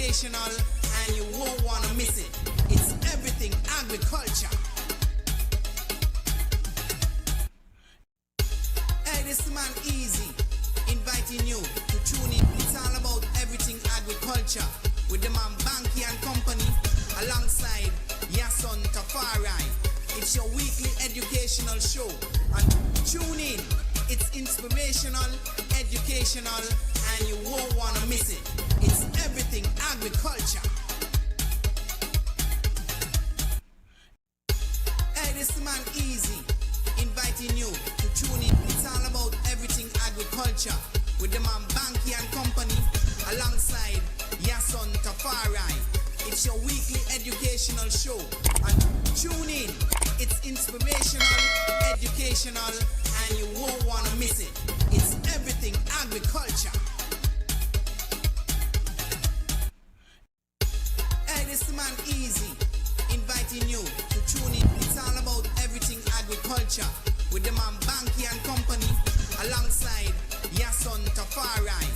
inspirational and you won't want to miss it. It's everything agriculture. Hey, this man Easy, inviting you to tune in. It's all about everything agriculture with the man Bankie and Company alongside Yahsonn Tafari. It's your weekly educational show. And tune in. It's inspirational, educational, and you won't want to miss it. It's everything agriculture. Hey, this man Easy, inviting you to tune in. It's all about everything agriculture with the man Bankie and Company alongside Yahsonn Tafari. It's your weekly educational show. And tune in. It's inspirational, educational, and you won't want to miss it. It's everything agriculture. Hey, this man Easy, inviting you to tune in. It's all about everything agriculture with the man Bankie and Company alongside Yahsonn Tafari.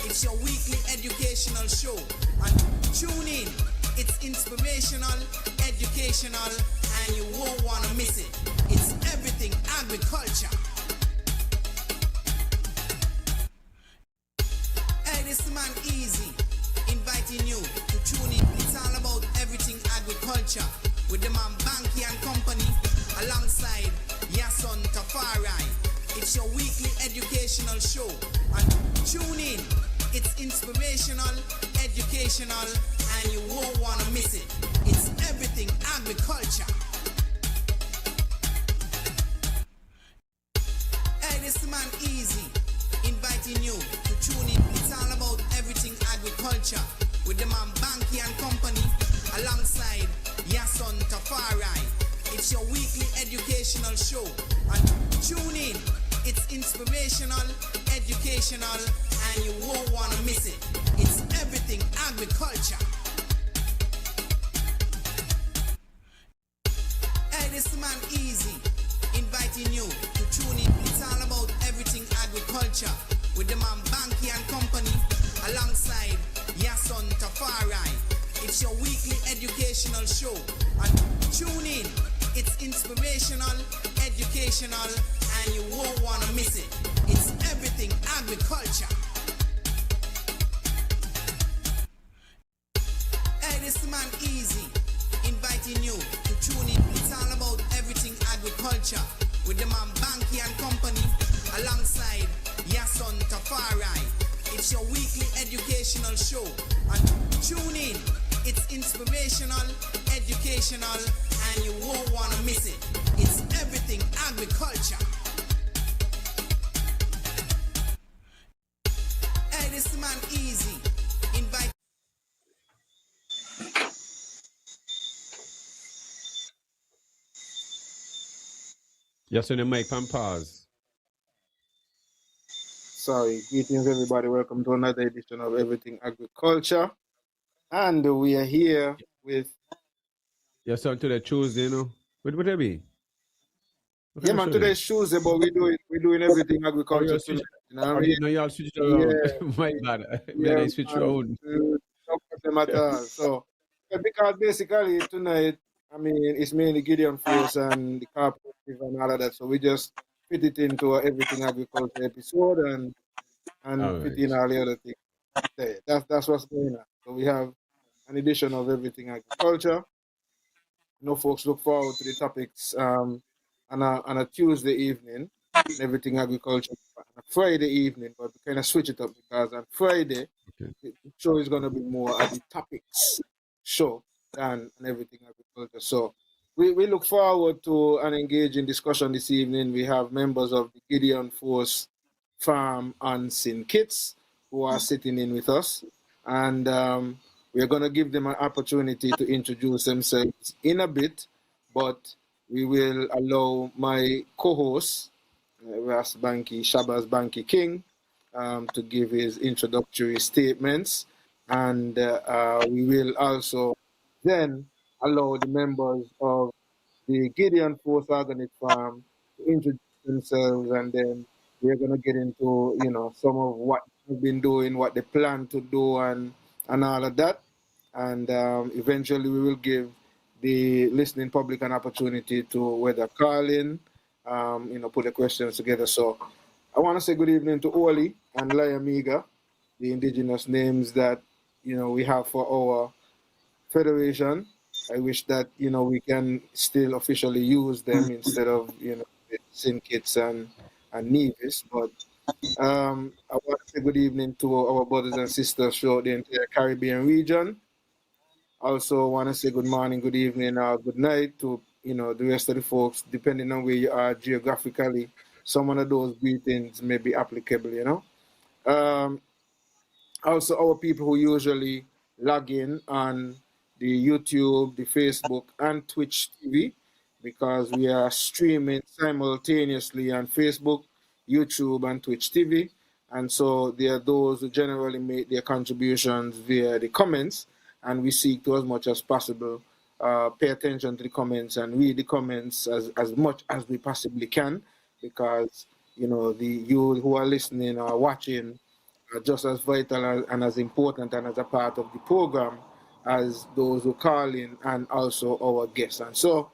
It's your weekly educational show. And tune in. It's inspirational, educational, and you won't want to miss it. It's everything agriculture. Hey, this man Easy, inviting you to tune in. It's all about everything agriculture with the man Bankie and Company alongside Yahsonn Tafari. It's your weekly educational show. And tune in. It's inspirational, educational, and you won't want to miss it. It's everything agriculture. Hey, this man Easy, inviting you to tune in. It's all about everything agriculture with the man Bankie and Company alongside Yahsonn Tafari. It's your weekly educational show. And tune in. It's inspirational, educational, and you won't want to miss it. It's everything agriculture. Hey, this man Easy, inviting you to tune in. It's all about everything agriculture with the man Bankie and Company alongside Yahsonn Tafari. It's your weekly educational show. And tune in. It's inspirational, educational, and you won't want to miss it. It's everything agriculture. Hey, this man Easy, inviting you to tune in. It's all about everything agriculture with the man Bankie and Company alongside Yahsonn Tafari. It's your weekly educational show. And tune in. It's inspirational, educational, and you won't want to miss it. It's everything agriculture. Hey, this man Easy, invite. Just on the mic and pause. Sorry, greetings everybody. Welcome to another edition of Everything Agriculture. And we are here with... Yes, on to the Tuesday, you know. What would that be? Yeah, man, today's Tuesday, but we're doing everything agriculture tonight. You know what I mean? No, y'all switch it around. Yeah. My bad. Yeah, I switch around. No problem at all. So, because basically tonight, I mean, it's mainly Gideon Force and the cooperative and all of that. So we just fit it into our Everything Agriculture episode and fit in all the other things. There. That's what's going on. So we have an edition of Everything Agriculture. You know, folks look forward to the topics on a Tuesday evening, Everything Agriculture, on a Friday evening, but we kind of switch it up because on Friday, the show is going to be more at the topics show than on Everything Agriculture. So we look forward to an engaging discussion this evening. We have members of the Gideon Force Farm and Sin Kits who are sitting in with us. And we're going to give them an opportunity to introduce themselves in a bit, but we will allow my co-host, Bankie Shabazz Bankie King, to give his introductory statements. And we will also then allow the members of the Gideon Force Organic Farm to introduce themselves, and then we're going to get into, you know, some of what they've been doing, what they plan to do, and all of that. and eventually we will give the listening public an opportunity to whether call in, put the questions together. So I want to say good evening to Oli and Layamiga, the indigenous names that we have for our federation. I wish that we can still officially use them instead of Sinkits and Nevis. But I want to say good evening to our brothers and sisters throughout the entire Caribbean region. Also, want to say good morning, good evening, or good night to the rest of the folks, depending on where you are geographically. Some of those greetings may be applicable. Um, Also, our people who usually log in on the YouTube, the Facebook, and Twitch TV, because we are streaming simultaneously on Facebook, YouTube, and Twitch TV. And so there are those who generally make their contributions via the comments, and we seek to, as much as possible, pay attention to the comments and read the comments as much as we possibly can, because you who are listening or watching are just as vital and as important and as a part of the program as those who call in and also our guests. And so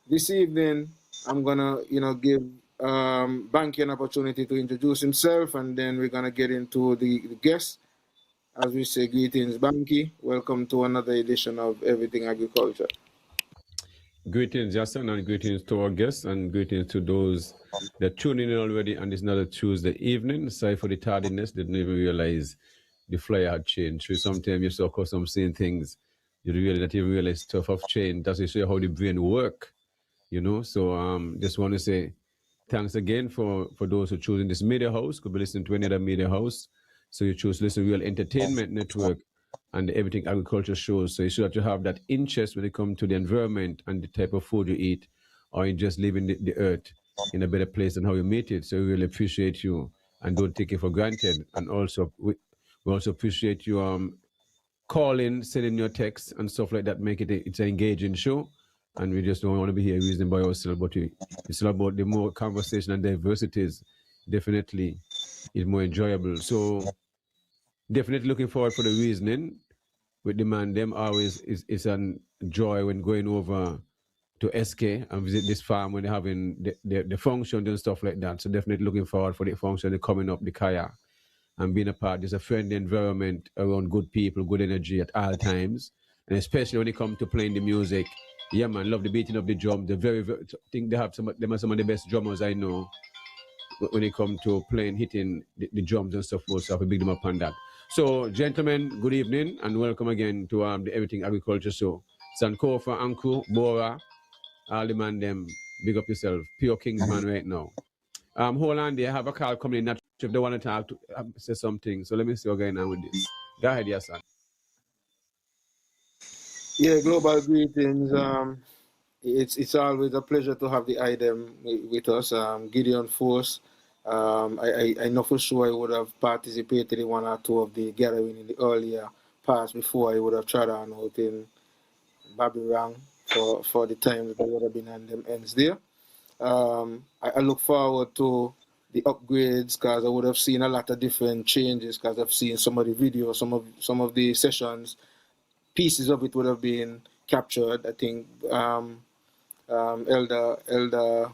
this evening, I'm gonna, give Bankie an opportunity to introduce himself, and then we're gonna get into the guests. As we say, greetings, Bankie. Welcome to another edition of Everything Agriculture. Greetings, Yahsonn, and greetings to our guests, and greetings to those that tuning in already. And it's not a Tuesday evening. Sorry for the tardiness. Didn't even realize the flyer had changed. So sometimes you're so accustomed seeing things, you really not even realize stuff have changed. That's to show how the brain work, So just want to say thanks again for those who choosing this media house. Could be listening to any other media house. So you choose to listen to Real Entertainment Network and the Everything Agriculture shows. So you should have to have that interest when it comes to the environment and the type of food you eat, or you just living the earth in a better place than how you meet it. So we really appreciate you and don't take it for granted. And also we also appreciate you calling, sending your texts and stuff like that. Make it's an engaging show. And we just don't want to be here reasoning by ourselves, but it's all about the more conversation and diversities. Definitely is more enjoyable. So definitely looking forward for the reasoning with the man. Them always is an joy when going over to SK and visit this farm when they're having the functions and stuff like that. So definitely looking forward for the function coming up, the Kaya, and being a part. There's a friendly environment around good people, good energy at all times, and especially when it comes to playing the music. Yeah, man, love the beating of the drum. They're very, very, I think they have some of the best drummers I know when it comes to playing, hitting the drums and stuff. So I have to big them up on that. So, gentlemen, good evening and welcome again to the Everything Agriculture Show. Sankofa, Anku, Bora, all the man them, big up yourself. Pure Kingsman right now. Hold on there, I have a call coming in. Not sure if they want to talk to say something. So let me see what's going on with this. Go ahead, Yahsonn. Yeah, global greetings. It's always a pleasure to have the item with us, Gideon Force. I know for sure I would have participated in one or two of the gathering in the earlier past before I would have tried on out in Babylon for the time that I would have been on them ends there. I look forward to the upgrades because I would have seen a lot of different changes because I've seen some of the videos, some of the sessions, pieces of it would have been captured. I think Elder and the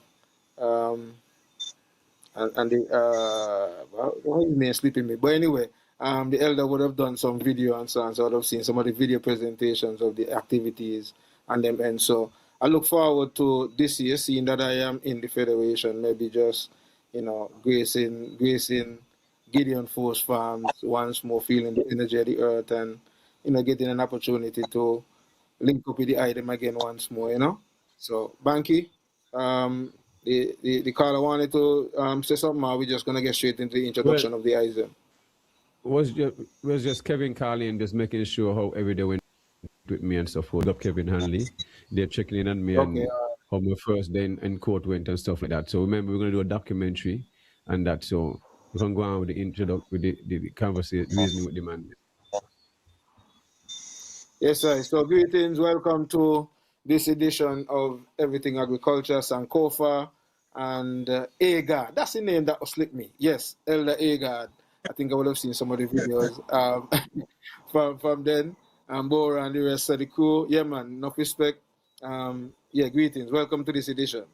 well, his name slipping me. But anyway, the elder would have done some video and so on. So I would have seen some of the video presentations of the activities and them. And so I look forward to this year, seeing that I am in the federation, maybe just gracing Gideon Force Farms once more, feeling the energy of the earth, and getting an opportunity to link up with the item again once more. So Bankie, the caller wanted to say something, or we're just gonna get straight into the introduction of the item. Was just Kevin calling, just making sure how every day went with me and stuff. Hold up Kevin Hanley. They're checking in on me and how my first day in court went and stuff like that. So remember, we're gonna do a documentary and that. So we can go on with the introduction, with the conversation, reasoning with the man. Yes, sir. So greetings, welcome to this edition of Everything Agriculture, Sankofa and Agard. That's the name that slipped me. Yes, Elder Agard. I think I would have seen some of the videos from then. and Bora and the rest of the crew. Yeah, man, enough respect. Yeah, greetings. Welcome to this edition.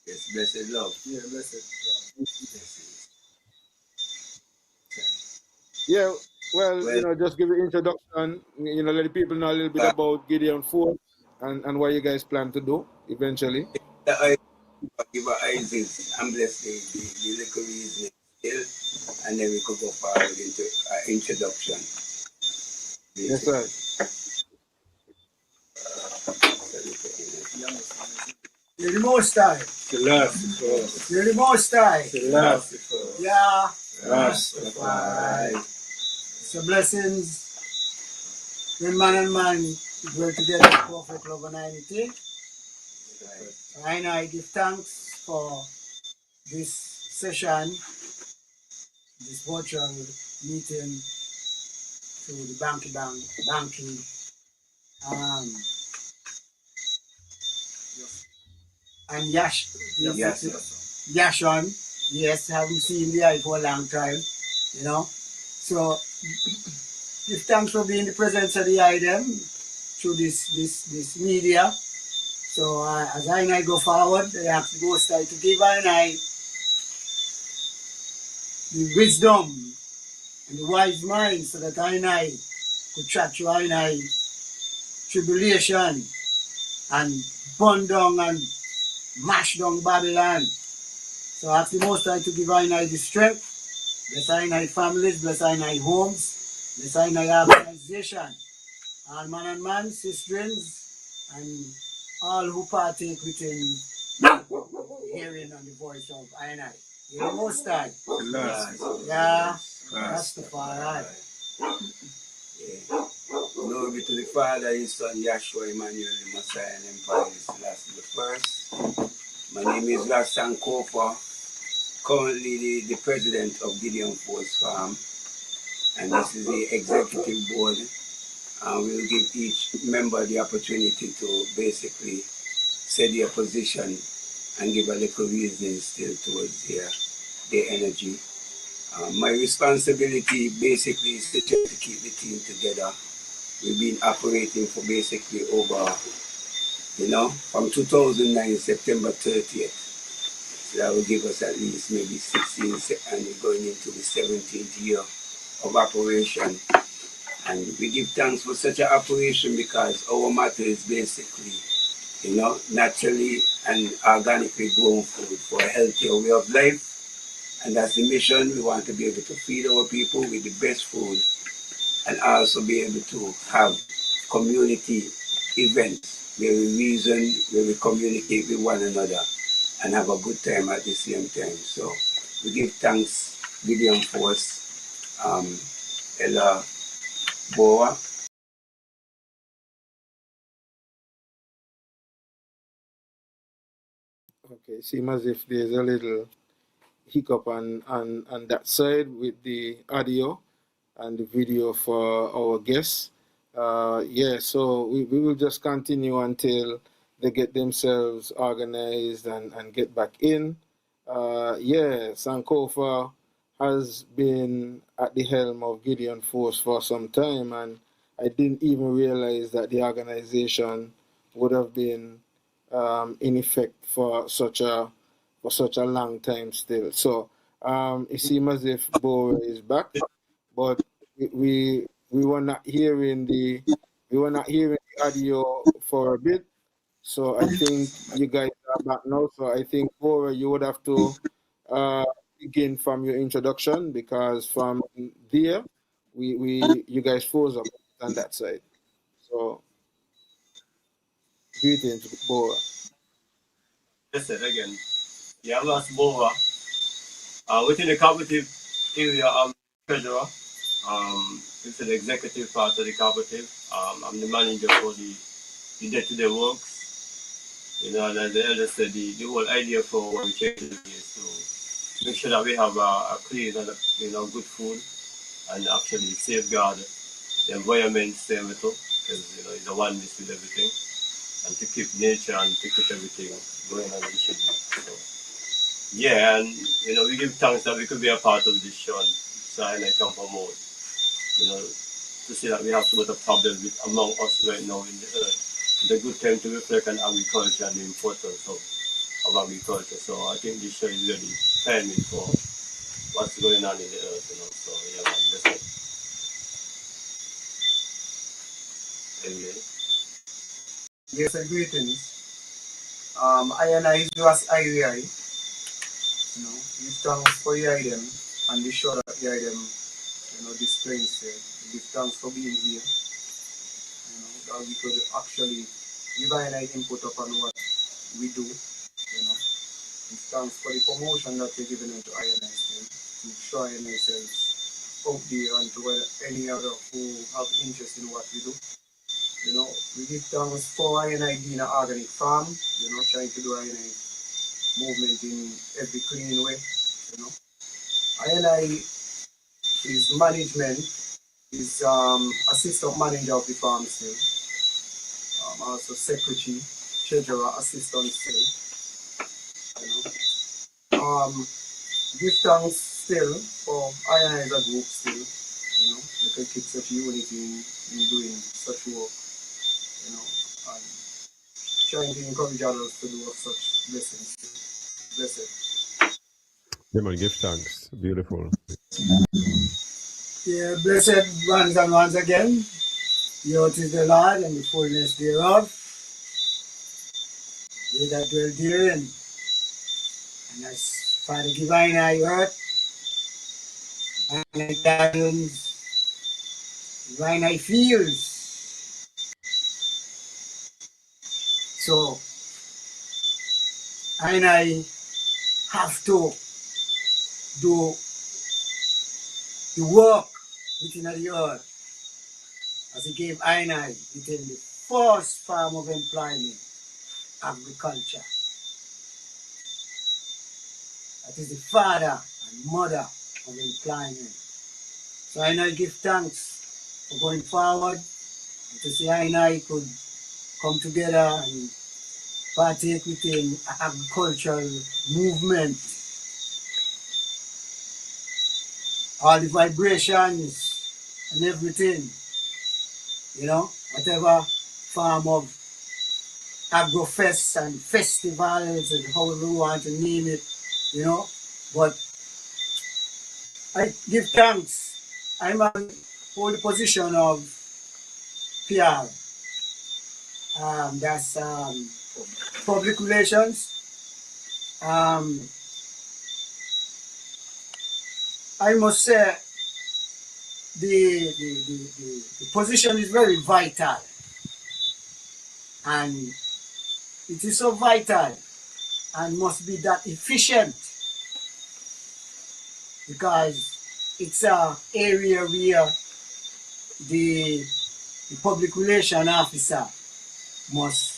Yes, blessed love. Yeah, blessed love. Yeah, well, Well, just give an introduction, let the people know a little bit about Gideon Force and what you guys plan to do eventually. I give our Isaac and bless the little reason still, and then we could go forward into our introduction. Yes, sir. You're the most high. Selassie You're the most high. Selassie Yeah. Rastafari. So blessings. When man and man dwell together in perfect love and unity. And I give thanks for this session, this virtual meeting to the Bankie and Yahsonn. Yes, haven't seen the eye for a long time, you know. So give thanks for being the presence of the item through this media. So as I go forward, I have to go start to give I the wisdom and the wise mind so that I could track through I tribulation and burn down and mash down Babylon. So I ask the Most High to give I the strength, bless I families, bless I homes, bless I organization, all man and man, sisters, and all who partake within hearing and the voice of I. You're the Most High. Yeah, Rastafari. Yeah. Glory to the Father, His Son, Yahshua, Emmanuel, the Messiah, and Empire, Selassie the First. My name is Rastan Kofa, currently the president of Gideon Force Farm, and this is the executive board. And we'll give each member the opportunity to basically set their position and give a little reason still towards their energy. My responsibility basically is to try to keep the team together. We've been operating for basically over, from 2009, September 30th. So that will give us at least maybe 16, and we're going into the 17th year of operation. And we give thanks for such an operation because our motto is basically, naturally and organically grown food for a healthier way of life. And that's the mission. We want to be able to feed our people with the best food and also be able to have community events where we reason, where we communicate with one another and have a good time at the same time. So we give thanks, Gideon Force, Ella Boa. Okay, seems as if there's a little hiccup on that side with the audio and the video for our guests. Yeah, so we will just continue until they get themselves organized and get back in. Yeah, Sankofa has been at the helm of Gideon Force for some time, and I didn't even realize that the organization would have been in effect for such a long time still. So it seems as if Bo is back, but we were not hearing the audio for a bit. So I think you guys are back now. So I think Bora, you would have to begin from your introduction because from there you guys froze up on that side. So greetings, Bora. Listen again. Yeah, I'm not Bova. Within the cooperative area, I'm treasurer. It's the executive part of the cooperative. I'm the manager for the day-to-day works. And as the elder said, the whole idea for what we change is to make sure that we have a clean and good food and actually safeguard the environment same little because it's the oneness with everything and to keep nature and to keep everything going as it should be. So, yeah, and we give thanks that we could be a part of this show and so I can promote, to see that we have so much of problem with among us right now in the earth. It's a good time to reflect on agriculture and the importance of agriculture. So I think this show is really timely for what's going on in the earth, you know. So yeah, man, that's it. Anyway. Yes, greetings. I and I was IUI. You know, give thanks for your item and be sure that your item, you know, displays there. Give thanks for being here. You know, that we could actually give an input upon what we do. You know, give thanks for the promotion that you're giving into INI still to show ourselves out there and to any other who have interest in what we do. You know, we give thanks for INI being an organic farm, you know, trying to do INI movement in every clean way, you know. INI is management, is assistant manager of the farm still, also secretary, treasurer, assistant still, you know. Give thanks still for INI as a group still, you know, we can keep such unity in doing such work, you know, and trying to encourage others to do such blessings. Blessed. Yeah, man, give thanks. Beautiful. Yeah, blessed once again. Yours is the Lord and the fullness thereof. They that dwell therein. And as Father Divine I earth, and I gardens, divine I fields. So I have to do the work within the earth as he gave I within the first form of employment, agriculture. That is the father and mother of employment. So I give thanks for going forward and to see I could come together and partake within agricultural movement. All the vibrations and everything, you know, whatever form of agrofests and festivals and however we want to name it, you know, but I give thanks. I'm on hold the position of PR. That's public relations. I must say the position is very vital, and it is so vital and must be that efficient because it's an area where the public relation officer must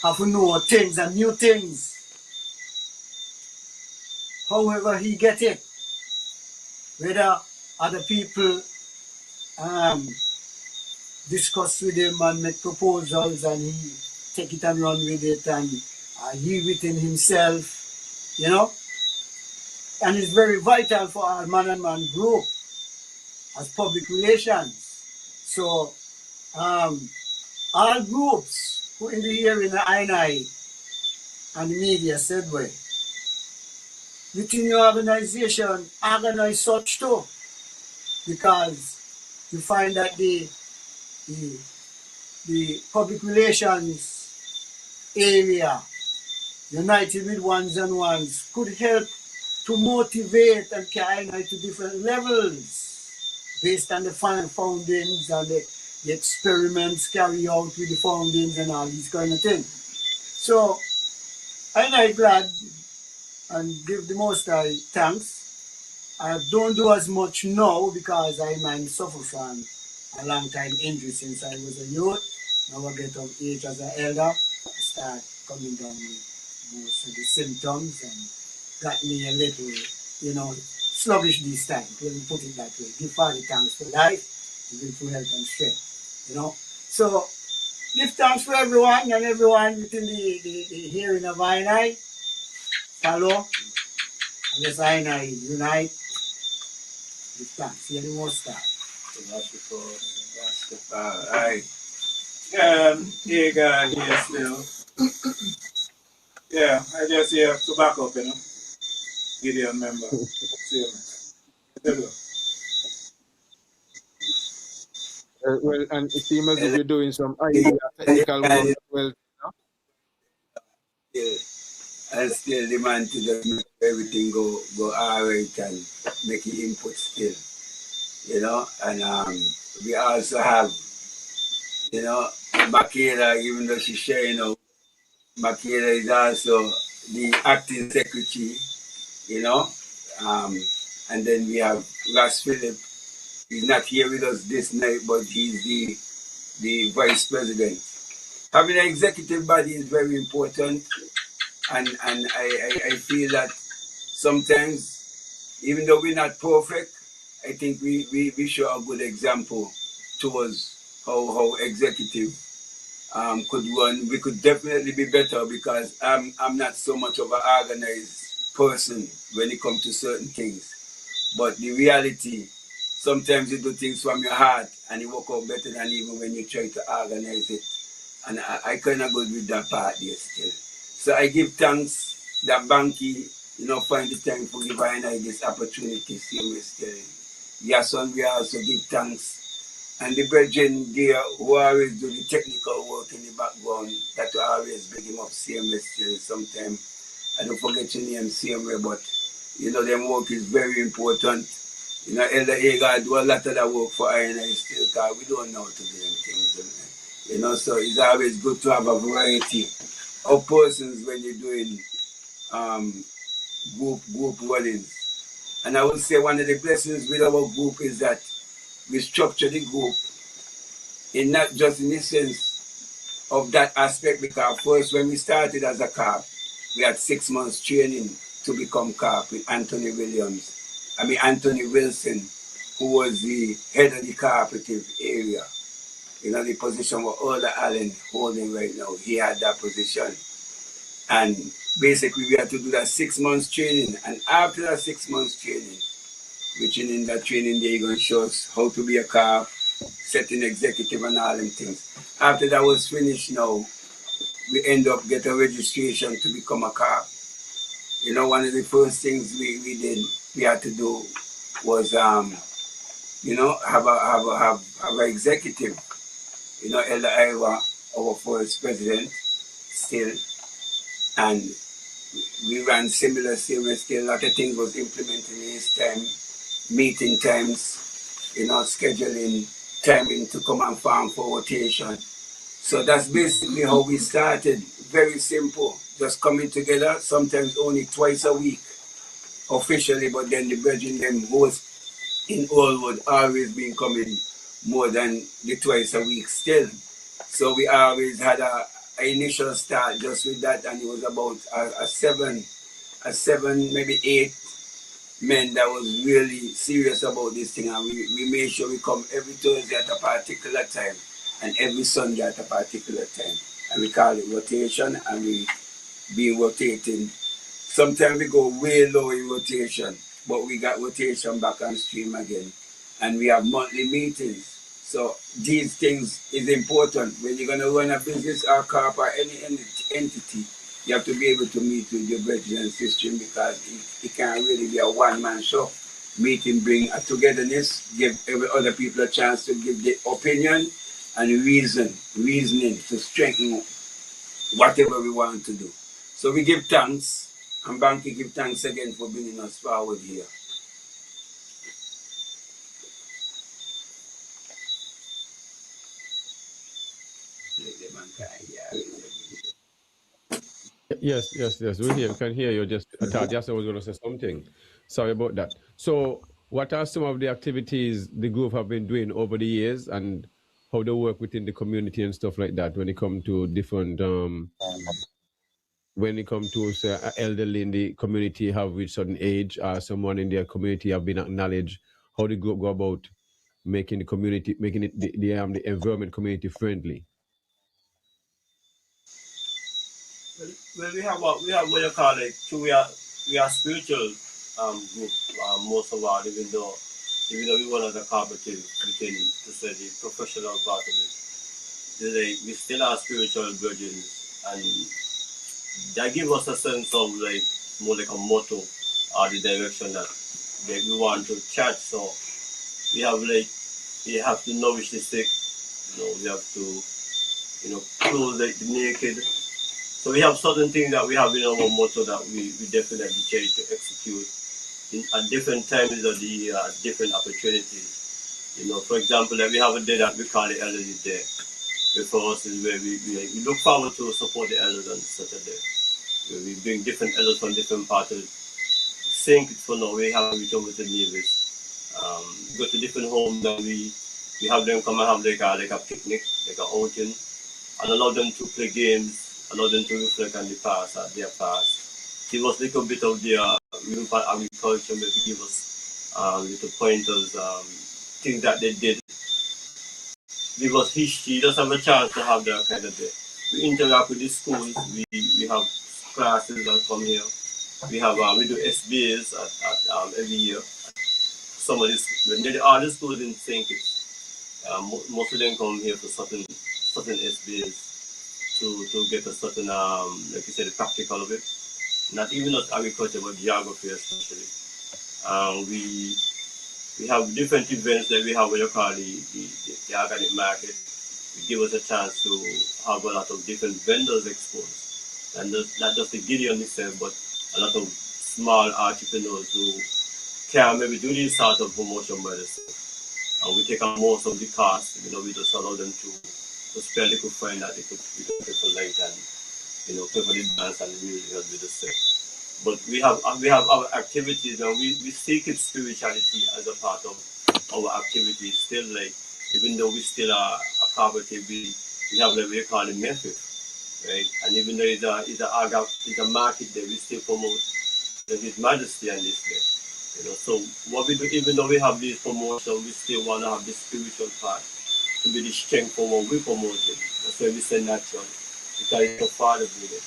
have to know things and new things. However he get it, whether other people discuss with him and make proposals and he take it and run with it and he within himself, you know. And it's very vital for our man and man group as public relations. So all groups who in the hearing the INI and the media said way, within your organization, organize such too, because you find that the public relations area, united with ones and ones, could help to motivate and carry INI to different levels based on the foundings and the experiments carried out with the foundings and all these kind of things. So I'm glad and give the Most High thanks. I don't do as much now because I might suffer from a long time injury since I was a youth. Now I get of age as an elder, I start coming down with most of the symptoms and got me a little, you know, sluggish this time. Let me put it that way. Give Father thanks for life, give for health and strength, you know. So give thanks for everyone and everyone within the hearing of INI. Follow, and let's INI unite. Give thanks. Hear the Most High. Rastafari. Yeah, here still. Yeah, I just here to back up, Gideon member. See you, man. Well, and it seems as if And you're doing some idea technical work as well. still, and still the man to just make everything go alright and make the input still, and we also have, Makeda, even though she's sharing out, Makeda is also the acting secretary, you know, um, and then we have Ross Phillip. He's not here with us this night, but he's the vice president. Having an executive body is very important, and I feel that sometimes, even though we're not perfect, I think we show a good example towards how executive could run. We could definitely be better because I'm not so much of an organized person when it comes to certain things. But the reality, sometimes you do things from your heart and it work out better than even when you try to organize it. And I kind of good with that part there still. So I give thanks that Bankie, find the time for giving I this opportunity. See, we still. Yahsonn, we also give thanks. And the brethren there who always do the technical work in the background, that will always bring him up same way still. Sometimes I don't forget your name same way, but them work is very important. Elder Hagar do a lot of that work for I and I still, because we don't know how to do them things. So it's always good to have a variety of persons when you're doing group runnings. And I would say one of the blessings with our group is that we structure the group in not just in the sense of that aspect, because first when we started as a carp, we had 6 months training to become carp with Anthony Wilson, who was the head of the cooperative area. The position what Ola Allen holding right now, he had that position. And basically we had to do that 6 months training. And after that 6 months training, which in that training they're going to show us how to be a carp, setting executive and all them things. After that was finished now, we end up getting a registration to become a carp. One of the first things we had to do was have a executive. Elder Iowa, our first president, still, and we ran similar still. A lot of things was implemented in his time, meeting times, scheduling timing to come and farm for rotation. So that's basically how we started. Very simple, just coming together, sometimes only twice a week officially, but then the brethren them host in Allwood always been coming more than the twice a week still. So we always had a initial start just with that, and it was about a seven, maybe 8 men that was really serious about this thing, and we made sure we come every Thursday at a particular time and every Sunday at a particular time, and we call it rotation, and we be rotating. Sometimes we go way low in rotation, but we got rotation back on stream again, and we have monthly meetings. So these things is important when you're gonna run a business or corp or any entity. You have to be able to meet with your brethren and sisters, because it can't really be a one-man show. Meeting bring a togetherness, give every other people a chance to give their opinion and reasoning to strengthen whatever we want to do. So we give thanks, and Bankie give thanks again for bringing us forward here. Yes, yes, yes. We hear, we can hear you. Just I thought Yahsonn was going to say something. Sorry about that. So, what are some of the activities the group have been doing over the years, and how they work within the community and stuff like that when it comes to different, when it comes to say elderly in the community have reached certain age, or someone in their community have been acknowledged, how the group go about making the community, making it the environment community friendly. Well, we have what you call it. So we are spiritual group most of all, even though even though we one of the cooperative within to say the professional part of it, we still are spiritual virgins, and that gives us a sense of like more like a motto or the direction that we want to church. So we have like we have to nourish the sick, we have to clothe like the naked. So we have certain things that we have in our motto that we definitely try to execute at different times of the year, at different opportunities. For example, like we have a day that we call the Elderly Day. For us is where we look forward to support the elders on Saturday. Where we bring different elders from different parts of St. Kitts for now. We have reached over to Nevis. We go to different homes and we have them come and have like a picnic, like an outing, and allow them to play games, allow them to reflect on the past, at their past. Give us a little bit of their real agriculture, maybe give us little pointers, things that they did. Give us history, just have a chance to have that kind of day. We interact with the schools, we have classes that come here. We do SBAs at every year. Some of this, when all the schools in St. Kitts, most of them come here for certain SBAs to get a certain, like you said, the practical of it. Not even just agriculture, but geography especially. We have different events that we have what you call the organic market. It gives us a chance to have a lot of different vendors exposed. And not just the Gideon itself, but a lot of small entrepreneurs who can maybe do this sort of promotion by themselves. And we take on most of the cost, we just allow them to spend a little fine that they could pay for light and pay for the dance and the music as we just said. But we have our activities and we seek it spirituality as a part of our activities. Still, like even though we still are a cooperative, we have like we call it method, right? And even though it's a market there, we still promote His Majesty on this day. So what we do, even though we have this promotion, we still want to have the spiritual part to be the strength for what we promoted. That's why we say natural, because it's a part of it.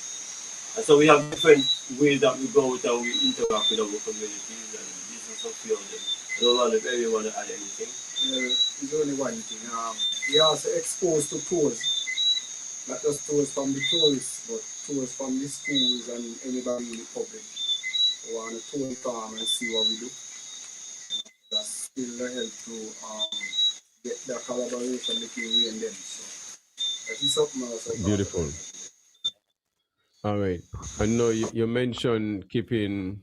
And so we have different ways that we go with and we interact with our communities, and this is a few of them. I don't know if anyone want to add anything. There's only one thing. We are also exposed to tours, not just tours from the tourists, but tours from the schools and anybody in the public who want to tour the farm and see what we do. That's still a help to get the collaboration between we and them. So that is something else. Beautiful. All right. I know you mentioned keeping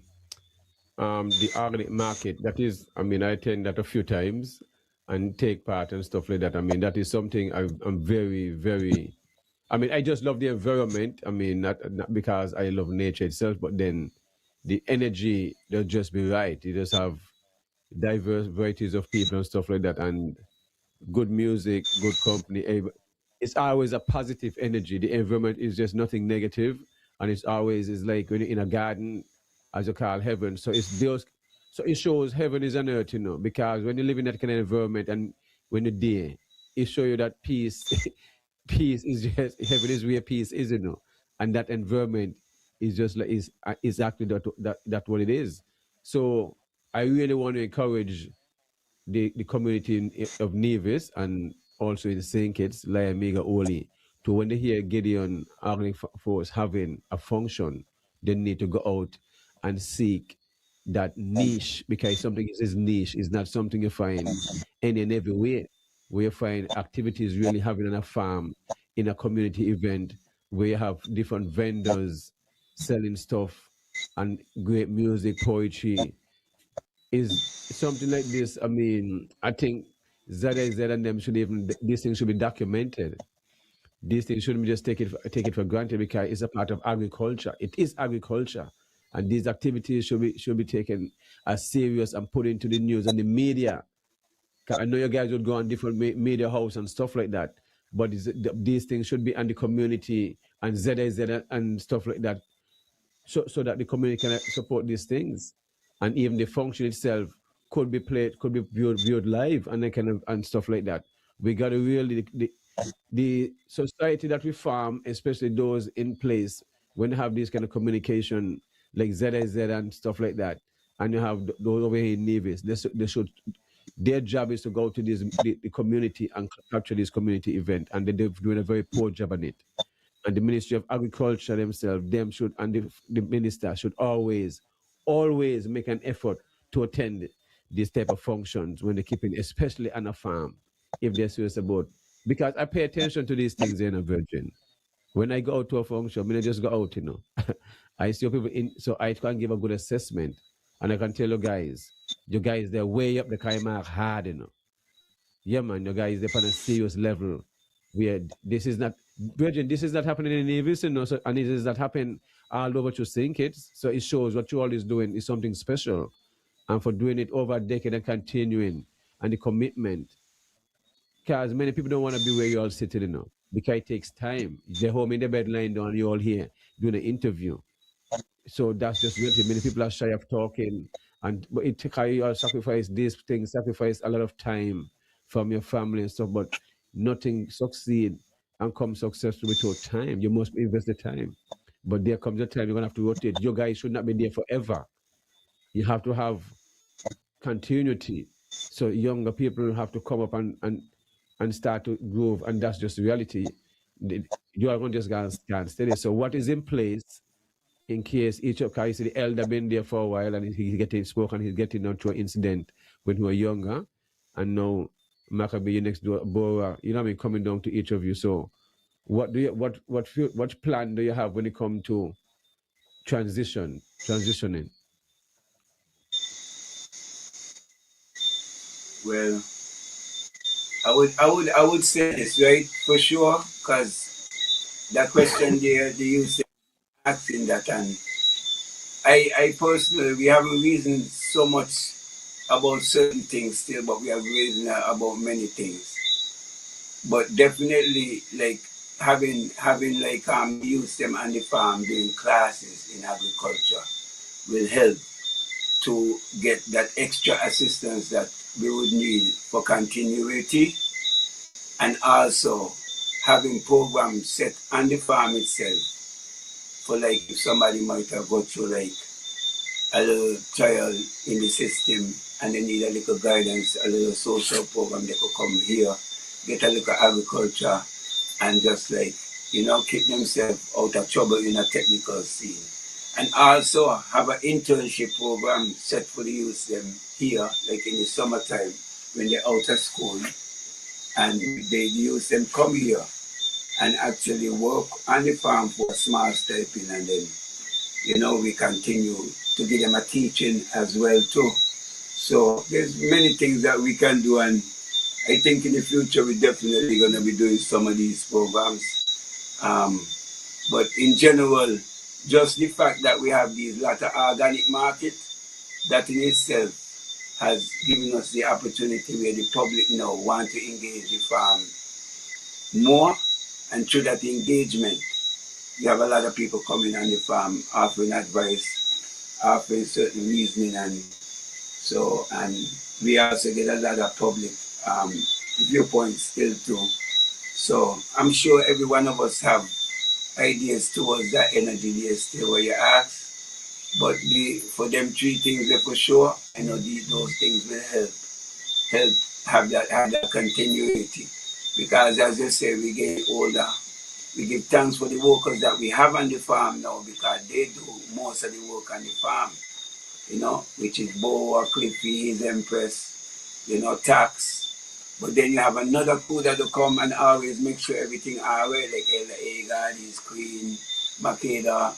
the organic market. That is, I attend that a few times and take part and stuff like that. That is something I'm very, very. I just love the environment. Not because I love nature itself, but then the energy will just be right. You just have diverse varieties of people and stuff like that, and good music, good company. It's always a positive energy. The environment is just nothing negative, and it's like when you're in a garden, as you call heaven. So it's those. So it shows heaven is on earth, because when you live in that kind of environment and when you're there, it shows you that peace, peace is just heaven is where peace is, and that environment is just like is actually that what it is. So I really want to encourage the community of Nevis and also in St. Kitts, Mega Oli, to when they hear Gideon Organic Force having a function, they need to go out and seek that niche, because something is niche is not something you find any and every way. Where you find activities really having on a farm, in a community event, where you have different vendors selling stuff and great music, poetry, is something like this. I think ZZ and them should even these things should be documented. These things shouldn't just take it for granted, because it's a part of agriculture. It is agriculture, and these activities should be taken as serious and put into the news and the media. 'Cause I know you guys would go on different media house and stuff like that, but these things should be on the community and ZZ and stuff like that, so that the community can support these things, and even the function itself could be played, could be viewed live, and and stuff like that. We got to really the society that we farm, especially those in place, when you have this kind of communication like ZZ and stuff like that, and you have those over here in Nevis, they should Their job is to go to the community and capture this community event, and they're doing a very poor job on it. And the Ministry of Agriculture themselves, them should, and the minister should always make an effort to attend these type of functions when they're keeping, especially on a farm, if they're serious about. Because I pay attention to these things, Virgin. When I go out to a function, I mean, I just go out, I see people in, so I can give a good assessment, and I can tell you guys, they're way up the Kaimak hard, Yeah, man, you guys, they're on a serious level. Where this is not, Virgin, this is not happening in Nevis, so, and it is not happening all over to St. Kitts. So it shows what you all is doing is something special. And for doing it over a decade and continuing, and the commitment. Because many people don't want to be where you all sitting, because it takes time. They're home in the bed lying down, you all here doing an interview. So that's just reality. Many people are shy of talking, but it takes you all sacrifice these things, sacrifice a lot of time from your family and stuff, but nothing succeed and come successful without time. You must invest the time. But there comes a time you're gonna have to rotate. You guys should not be there forever. You have to have continuity. So younger people have to come up and start to grow, and that's just reality. You are going to just stand steady. So what is in place in case each of guys, the elder been there for a while and he's getting spoken, he's getting onto an incident when we were younger, and now Maccabee next door, Bora, coming down to each of you. So what plan do you have when it comes to transitioning? Well, I would say this, right? For sure, because that question there, the youth asking that, and I personally, we haven't reasoned so much about certain things still, but we have reasoned about many things. But definitely, like having like youth them on the farm doing classes in agriculture will help to get that extra assistance that we would need for continuity, and also having programs set on the farm itself for, like, if somebody might have got through like a little trial in the system and they need a little guidance, a little social program, they could come here, get a little agriculture, and just like, keep themselves out of trouble in a technical scene. And also have an internship program set for the youth them here, like in the summertime when they're out of school, and they use them come here and actually work on the farm for a small stipend, and then we continue to give them a teaching as well too. So there's many things that we can do, and I think in the future we're definitely going to be doing some of these programs. But in general, just the fact that we have these lot of organic market, that in itself has given us the opportunity where the public now want to engage the farm more, and through that engagement, you have a lot of people coming on the farm offering advice, offering certain reasoning, and we also get a lot of public viewpoints still too. So I'm sure every one of us have ideas towards that energy there still where you ask. But for them three things there for sure, I know those things will help have that continuity. Because as you say, we get older. We give thanks for the workers that we have on the farm now, because they do most of the work on the farm, which is Boa, Cliffy, his Empress, Tax. But then you have another crew that will come and always make sure everything all right, like Elder Agard, his Queen, Makeda,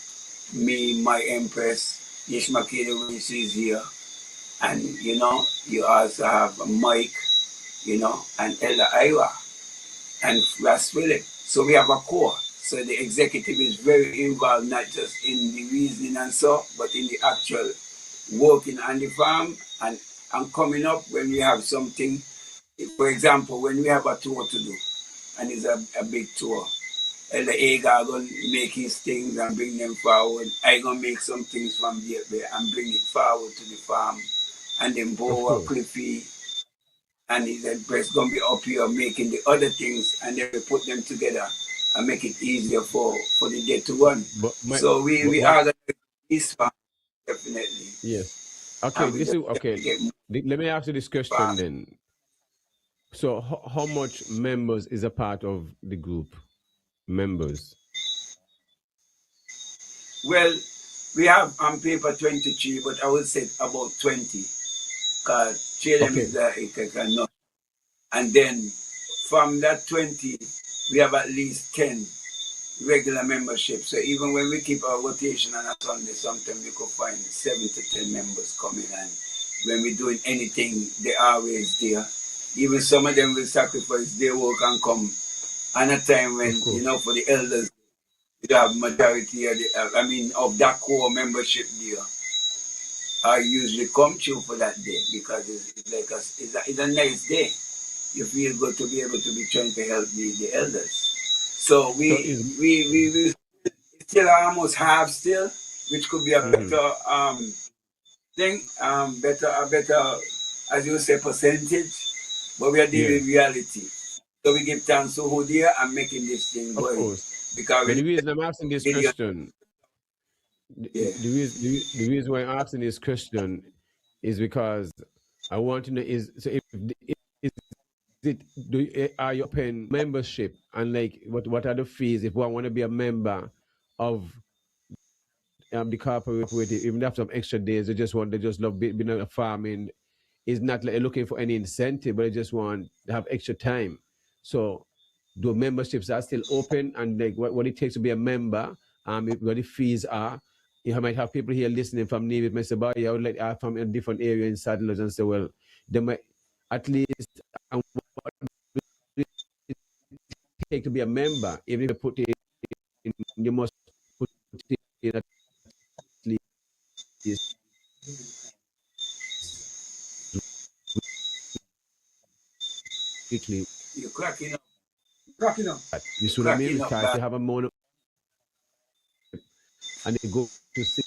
me, my Empress, Yish Makeda when she's here. And, you also have Mike, and Elder Ira, and Ras Philip. So we have a core. So the executive is very involved, not just in the reasoning and so, but in the actual working on the farm and coming up when we have something. For example, when we have a tour to do, and it's a big tour, Elder Agar going to make his things and bring them forward. I going to make some things from there and bring it forward to the farm. And then Boa, Cliffy, and his Empress going to be up here making the other things, and then we put them together and make it easier for the day to run. So we are going to this farm, definitely. Yes. Okay, this is okay. Let me ask you this question then. So, how much members is a part of the group? Members. Well, we have on paper 23, but I would say about 20. Because 3 of them Okay. is enough. And then from that 20, we have at least 10 regular membership. So even when we keep our rotation on a Sunday, sometimes we could find 7 to 10 members coming. And when we're doing anything, they're always there. Even some of them will sacrifice their work and come on a time when, Of course. for the elders, you have majority of of that core membership there. I usually come through for that day because it's like it's a nice day. You feel good to be able to be trying to help the elders. So So we is we still almost have still, which could be a better thing, better as you say percentage, but we are dealing yeah, with reality. So we give thanks to who there and making this thing of going course. because But we the reason I'm asking this Gideon, question, yeah. the reason why I'm asking this question is because I want to know is so is it are you open membership and like what are the fees if one want to be a member of the cooperative even after some extra days they just love being a farming is not like looking for any incentive but they just want to have extra time. So the memberships are still open and like what it takes to be a member, what the fees are. You might have people here listening from Navy, Mr. Boy, I would like from a different area in Settlers and say, well, they might at least and what it take to be a member, even if you put it in, you must put it in at least weekly. You're cracking up, Cracking up. You you're see what I mean? cracking up Because if bad. you have a mono and they go to see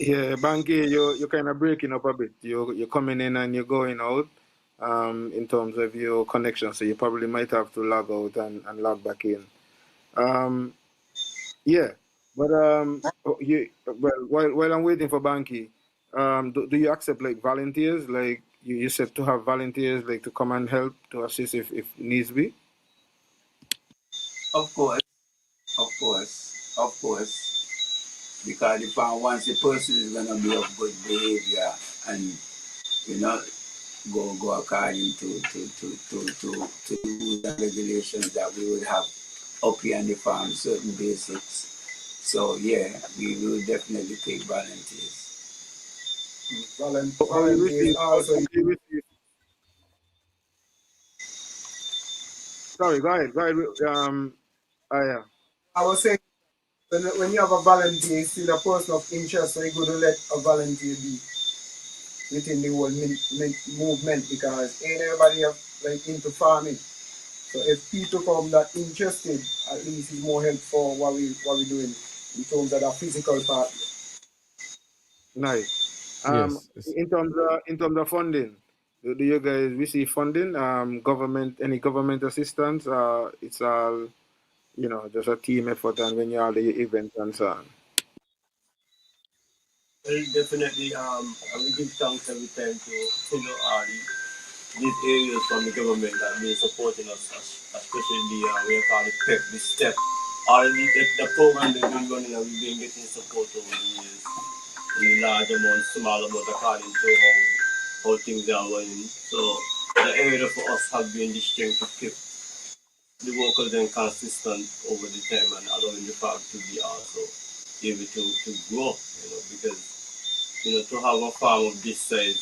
Yeah, Bankie, you're kind of breaking up a bit. You're coming in and you're going out. In terms of your connection, so you probably might have to log out and log back in. Um, yeah, but while I'm waiting for Banky, do you accept like volunteers? Like you said to have volunteers like to come and help to assist if needs be. Of course, of course, of course. Because if once the person is gonna be of good behavior and you know go according to rules and regulations that we would have up here on the farm, certain basics. So yeah, we will definitely take volunteers. How you Volunteers receive? also. How you receive? Sorry, go ahead. Go ahead. Yeah. I was saying when you have a volunteer, it's still a person of interest, so you're going to let a volunteer be within the whole movement because ain't everybody have, like into farming. So if people come that interested, at least it's more helpful what we doing in terms of the physical part. Nice. yes. In terms of funding, do you guys receive funding? Government, any government assistance? It's all just a team effort, and when you all the events and so on. Well, definitely, I will give thanks every time to these areas from the government that have been supporting us, especially we call it PEP, the STEP. All the program they've been running and we've been getting support over the years in large amounts, small amounts according to how things are running. So the area for us has been the strength to keep the workers and consistent over the time and allowing the farm to be also able to grow, because to have a farm of this size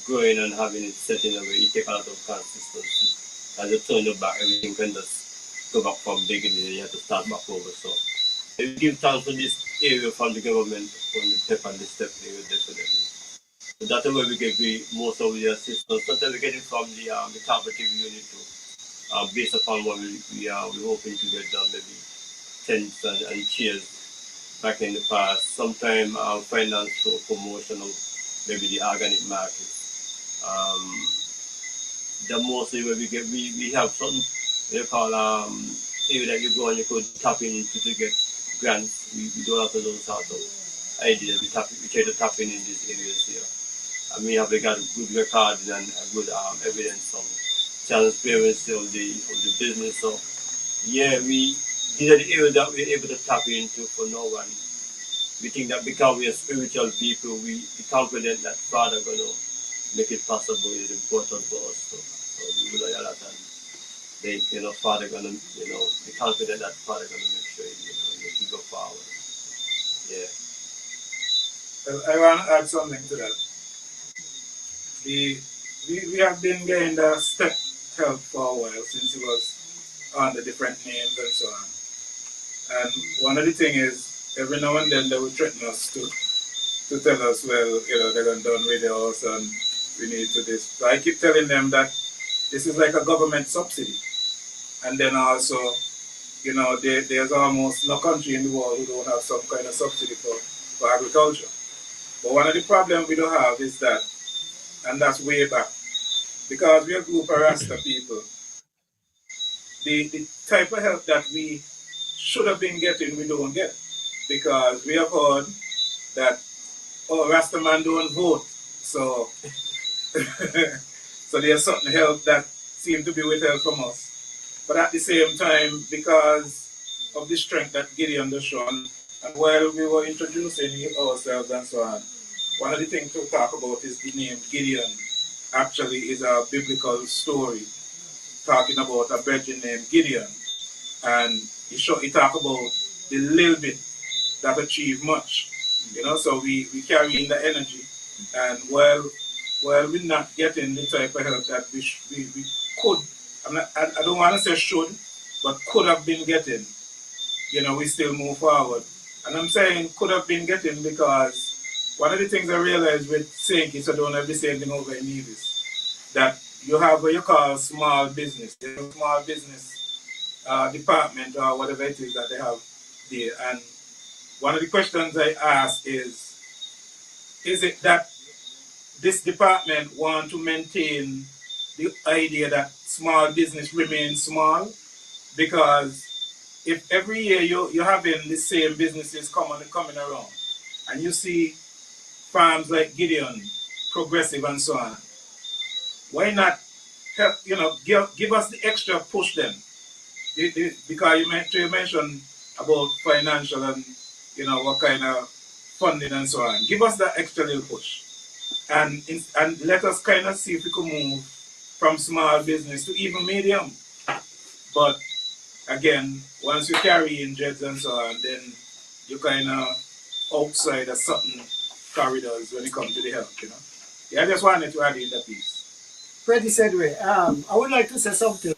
growing and having it set in a way, it takes a lot of consistency. As you turn your back, everything can just go back from beginning and you have to start back over. So we give thanks for this area from the government, from the step and the step area definitely. So that's where we get most of the assistance. Sometimes we get it from the cooperative unit too. Based upon what we're hoping to get done, maybe tents and chairs back in the past. Sometimes finance for promotion of maybe the organic markets. The mostly where we have something they call area that you go and you could tap into to get grants. We do a lot of those sort of ideas. We try to tap in these areas here. and we have got a good record and a good evidence of transparency of the business. So yeah, we these are the areas that we're able to tap into for no one. We think that because we are spiritual people, we confident that Father gonna make it possible is important for us. So we will a lot and they, Father gonna, be confident that Father gonna make sure, you go forward. Yeah. Well, I want to add something to that. We have been getting the step help for a while since it was on the different names and so on. And one of the things is every now and then they will threaten us to tell us, well, they're going done with us and we need to this. So I keep telling them that this is like a government subsidy. And then also, there's almost no country in the world who don't have some kind of subsidy for agriculture. But one of the problems we don't have is that, and that's way back, because we're a group of Rasta people, the type of help that we should have been getting, we don't get. Because we have heard that, Rasta man don't vote. So, so there's certain help that seems to be withheld from us. But at the same time, because of the strength that Gideon has shown, and while we were introducing ourselves and so on, one of the things to talk about is the name Gideon. Actually is a biblical story talking about a virgin named Gideon. And he talk about the little bit that achieved much. So we carry in the energy. And while we're not getting the type of help that we could, I don't want to say should, but could have been getting, we still move forward. And I'm saying could have been getting because one of the things I realized with Saint is I don't have the same thing over in Nevis, that you have what you call small business. There's a small business department or whatever it is that they have there. And one of the questions I ask is it that this department want to maintain the idea that small business remains small? Because if every year you're having the same businesses coming around, and you see farms like Gideon, Progressive, and so on, why not help? Give us the extra push then, because you mentioned about financial and what kind of funding and so on. Give us that extra little push, and let us kind of see if we can move from small business to even medium. But again, once you carry in jets and so on, then you kind of outside of certain corridors when it comes to the health, Yeah, I just wanted to add in that piece. Pretty segue. I would like to say something.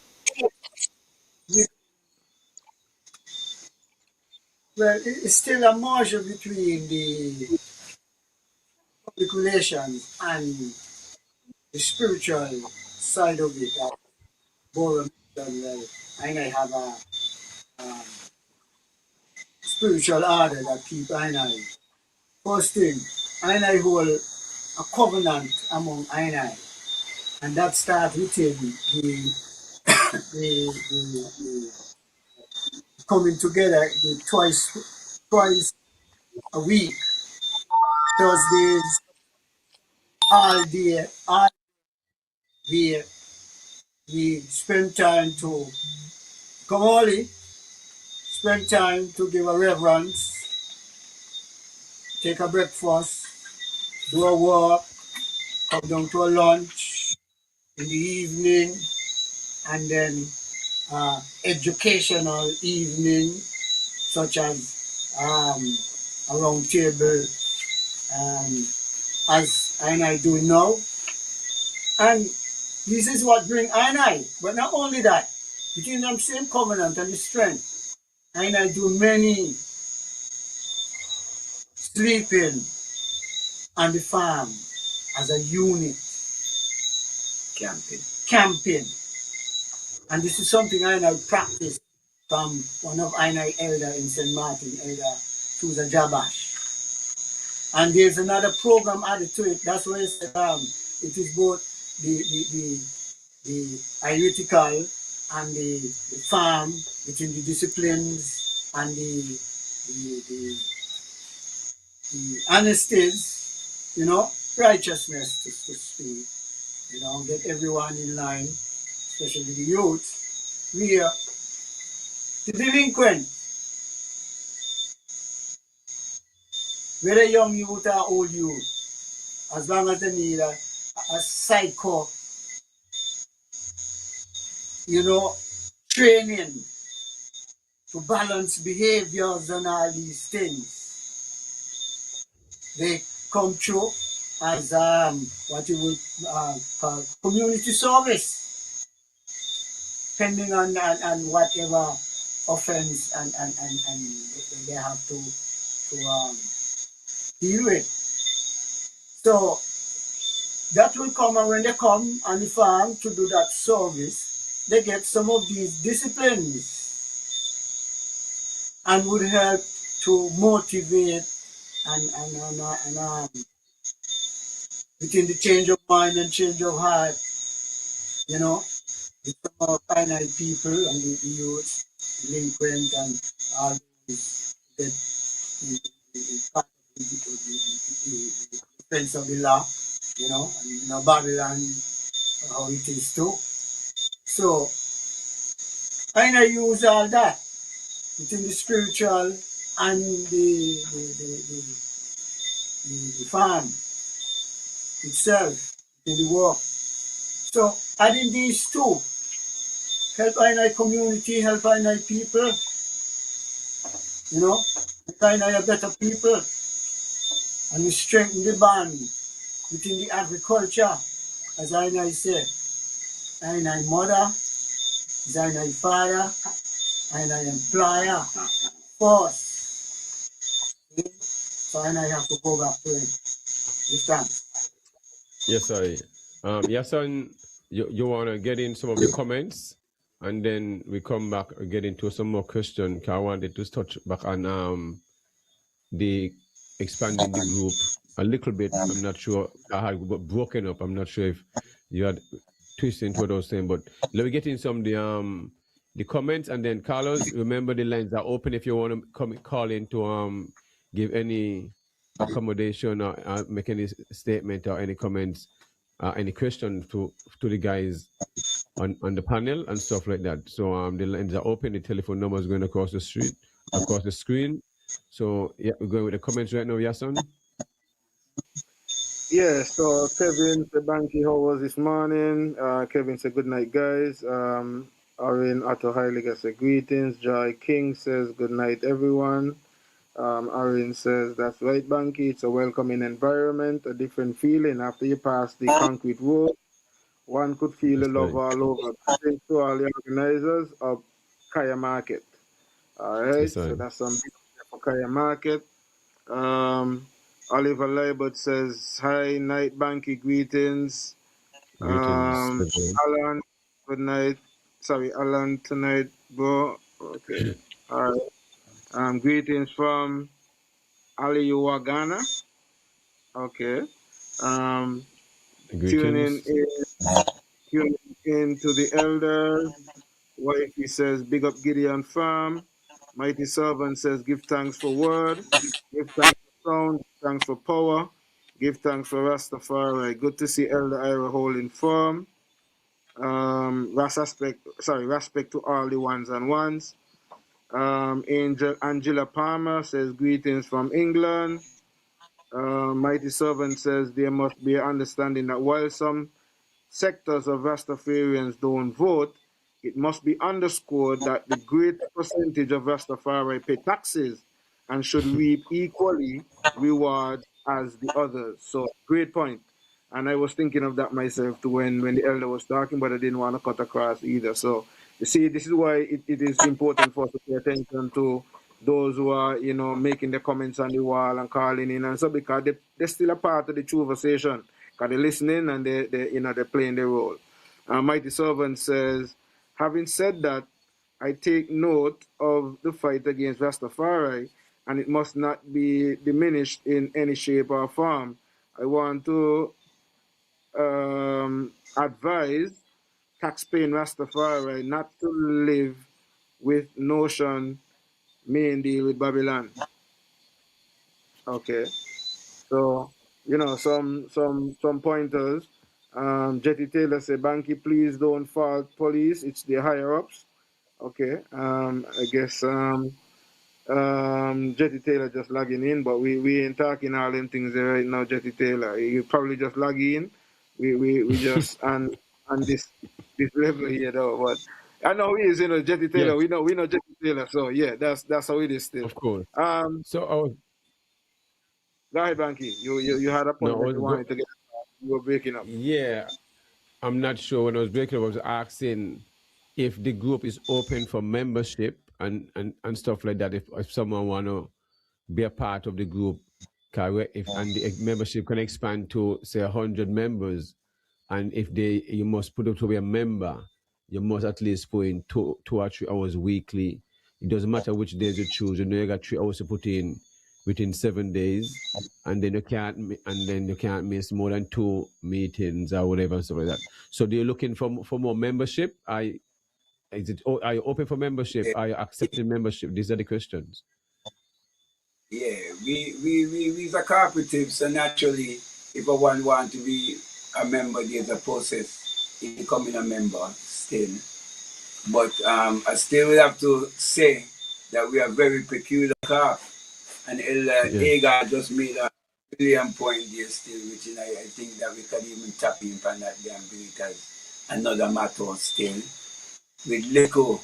Well, it's still a merger between the public relations and the spiritual side of it. Borough mentioned, well, I have a spiritual order that keep I. First thing, I hold a covenant among I. And that starts within the coming together twice a week, Thursdays, all day, all where we spend time to come early, spend time to give a reverence, take a breakfast, do a walk, come down to a lunch in the evening, and then educational evening, such as a round table, as I do now. And this is what bring I. But not only that, between them same covenant and the strength, I do many sleeping on the farm as a unit. Camping. And this is something I practice from one of I elder in St. Martin, Elder Susan Jabash. And there's another program added to it. That's why it is both the analytical and the farm, between the disciplines and the honesties, righteousness to speak, get everyone in line, especially the youth. We are the delinquent, whether young youth or old youth, as long as they need a psycho, training to balance behaviors and all these things, they come through as what you would call community service, depending on whatever offense and they have to deal with. So that will come, and when they come on the farm to do that service, they get some of these disciplines and would help to motivate and within the change of mind and change of heart, with some of finite people and the youth, delinquent and all those that part of the defense of the law, and Babylon, how it is too. So I use all that within the spiritual and the farm itself, in the work. So adding these two, help I community, help I people, make I a better people, and we strengthen the bond within the agriculture, as I say, I mother, as I father, I employer, force. So I have to go back to it. Give thanks. Yes, sorry. Yahsonn, you want to get in some of the comments, and then we come back and get into some more questions. I wanted to touch back on the expanding the group a little bit. I'm not sure. I had broken up. I'm not sure if you had twisted into what I was saying, but let me get in some of the comments, and then Carlos, remember the lines are open if you want to call in to give any accommodation or make any statement or any comments, any question to the guys on the panel and stuff like that. So the lines are open. The telephone number is going across the street, across the screen. So yeah, we're going with the comments right now, Yahsonn. Yeah, so Kevin said, Bankie, how was this morning? Kevin said, good night, guys. Orin Otto Heiliger said, greetings. Joy King says, good night, everyone. Orin says, that's right, Bankie. It's a welcoming environment, a different feeling after you pass the concrete road. One could feel the love all over. Thanks to all the organizers of Kaya Market. All right, so that's some for Kaya Market. Oliver Leibert says, hi, night, Bankie, greetings. Alan, good night. Sorry, Alan, tonight, bro. Okay. All right. Greetings from Aliua, Ghana. Okay. Tuning in to the elders. Wifey says, big up Gideon Farm. Mighty Servant says, give thanks for word. Give thanks for sound. Give thanks for power. Give thanks for Rastafari. Good to see Elder Ira holding form. Respect to all the ones and ones. Angela Palmer says, greetings from England. Mighty Servant says, there must be an understanding that while some sectors of Rastafarians don't vote, it must be underscored that the great percentage of Rastafari pay taxes and should reap equally rewards as the others. So, great point. And I was thinking of that myself too when the elder was talking, but I didn't want to cut across either. So, you see, this is why it is important for us to pay attention to those who are, making the comments on the wall and calling in and so, because they're still a part of the conversation. Because they're listening and they're playing their role. Mighty Servant says, having said that, I take note of the fight against Rastafari, and it must not be diminished in any shape or form. I want to advise taxpaying Rastafari not to live with notion main deal with Babylon. Okay. So some pointers. Jetty Taylor said, Banky, please don't fault police. It's the higher ups. Okay. I guess Jetty Taylor just logging in, but we ain't talking all them things there right now, Jetty Taylor. You probably just log in. We just on this level here though. But I know he is, Jetty Taylor. Yes, We know Jetty Taylor. So yeah, that's how it is still. of course. Um So I was Go ahead, Banky. You had a no, point I that was you wanted to get. You were breaking up. yeah. I'm not sure when I was breaking up. I was asking if the group is open for membership and stuff like that. If someone wanna be a part of the group, if and the membership can expand to say 100 members, and if you must put up to be a member, you must at least put in 2 or 3 hours weekly. It doesn't matter which days you choose. You know you got 3 hours to put in within 7 days, and then you can't miss more than 2 meetings or whatever and stuff like that. So they're looking for more membership. Are you open for membership? Are you accepting membership? These are the questions. Yeah, we the cooperative, so naturally, if one want to be a member, there's a process in becoming a member still. But I still will have to say that we are very peculiar crop. And Yeah. Agar just made a brilliant point there still, which I think that we can even tap in on that damn bit as another matter still. With Leko,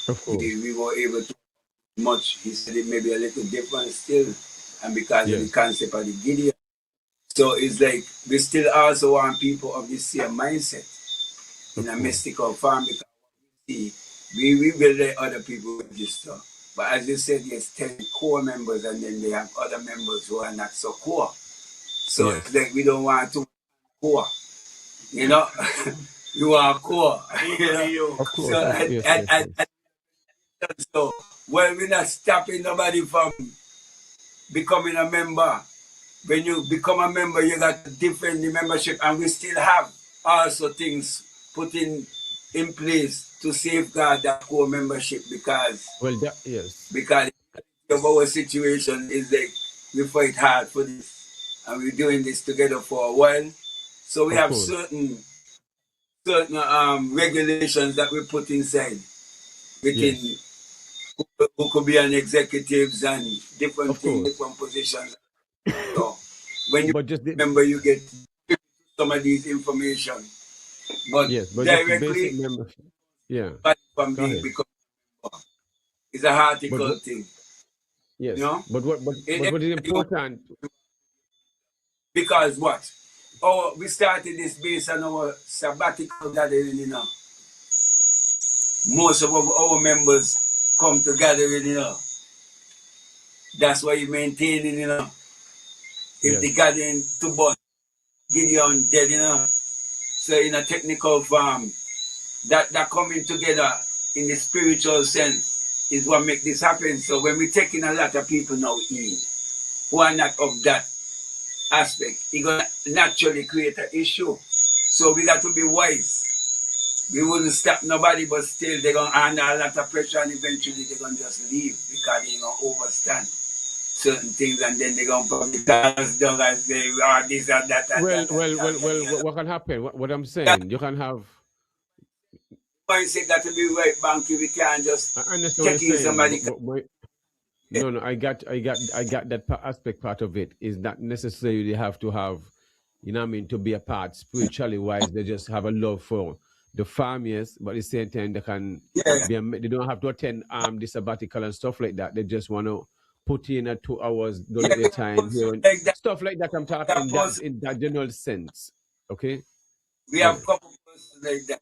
Of course. we were able to much. He said it may be a little different still, and because of the Yes. concept of the Gideon. So it's like we still also want people of the same mindset in Of a course. mystical farm because we will let other people register. But as you said, there's 10 core members and then they have other members who are not so core. So Yes. it's like we don't want to core, you know. You are core, Of course. So, Yes. so well, we're not stopping nobody from becoming a member. When you become a member, you got to defend the membership, and we still have also things put in place to safeguard that core membership because Well, yes. of our situation is like we fight hard for this, and we're doing this together for a while. So we Of have course. certain regulations that we put inside within Yes. who could be an executives and different Of things, course. different positions. So when you But just remember, you get some of these information, but just the basic directly membership. Yeah. from Go being ahead. because it's a But article what? thing, you Yes. know. But what is important? Because what? Oh, we started this based on our sabbatical gathering, Most of our members come to gathering, That's why you maintain it, If the Yes. gathering too much, Gideon dead, So in a technical form, that coming together in the spiritual sense is what make this happen. So when we're taking a lot of people now in, who are not of that aspect, it's gonna naturally create an issue. So we got to be wise. We wouldn't stop nobody, but still they're gonna under a lot of pressure and eventually they're gonna just leave because they're gonna overstand certain things and then they're gonna probably cast down and say, this and that and Well, that and well, that well, and well. the other. What can happen? What I'm That saying, you can have. mindset got to be right, Banky. We can't just I understand what you're take in saying, somebody. but no. I got that aspect part of it. Is not necessarily they have to have, what I mean, to be a part spiritually wise. They just have a love for the farm, yes, but at the same time they can Yeah, they don't have to attend the sabbatical and stuff like that. They just want to put in a 2 hours, yeah, donate their time here and like that. stuff like that. I'm talking That person, in that general sense. Okay. we Yeah. have a couple persons like that.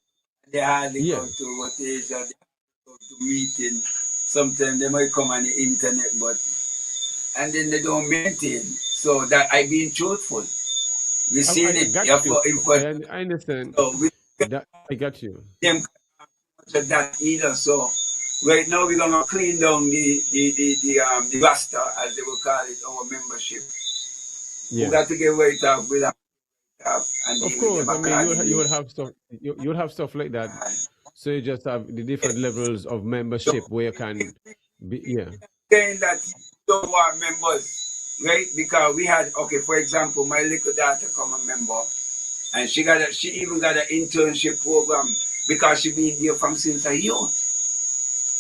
They hardly Yeah. go to rotation, they go to meeting. Sometimes they might come on the internet, but and then they don't maintain. So that I being truthful. We seen I it. got Yeah, you. I understand so we that. I got you. them much of that either. So right now we're gonna clean down the roster as they will call it, our membership. We Yeah. got to get right off with that and Of deal with them course. I mean, you accordingly. would have stuff. You would have stuff like that. So you just have the different levels of So membership where you if can be. Yeah. saying that you don't want members, right? Because we had, okay, for example, my little daughter come a member, and she even got an internship program because she been there from since a youth,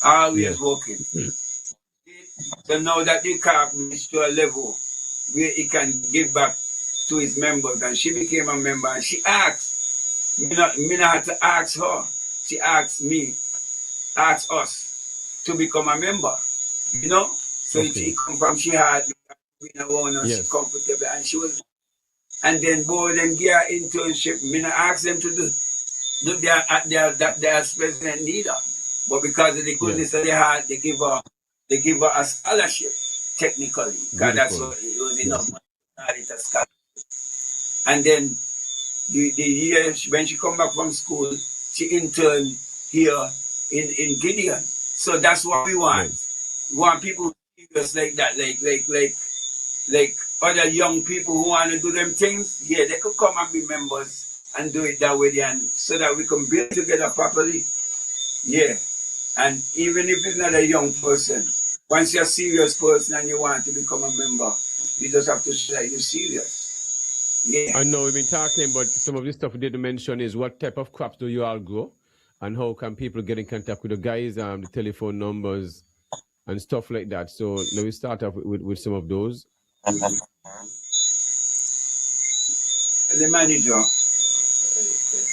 always Yes. working. So now that the car reached to a level where he can give back to his members, and she became a member, and she asked, me not had to ask her, she asked us to become a member, you know? So Okay. it come from she had been around us, she Yes. comfortable, and she was, and then both them get her internship, me not ask them to do their president neither. But because of the Yes. goodness of their heart, they give her a scholarship, technically. Because that's Beautiful. what it was enough Yes. money to call it a scholarship. And then the year when she come back from school, she interned here in Gideon. So that's what we want. Nice. We want people serious like that, like other young people who want to do them things. Yeah, they could come and be members and do it that way, and so that we can build together properly. Yeah, and even if it's not a young person, once you're a serious person and you want to become a member, you just have to show that you're serious. Yeah. I know we've been talking, but some of the stuff we didn't mention is what type of crops do you all grow, and how can people get in contact with the guys, the telephone numbers and stuff like that. So let me start off with some of those. The manager.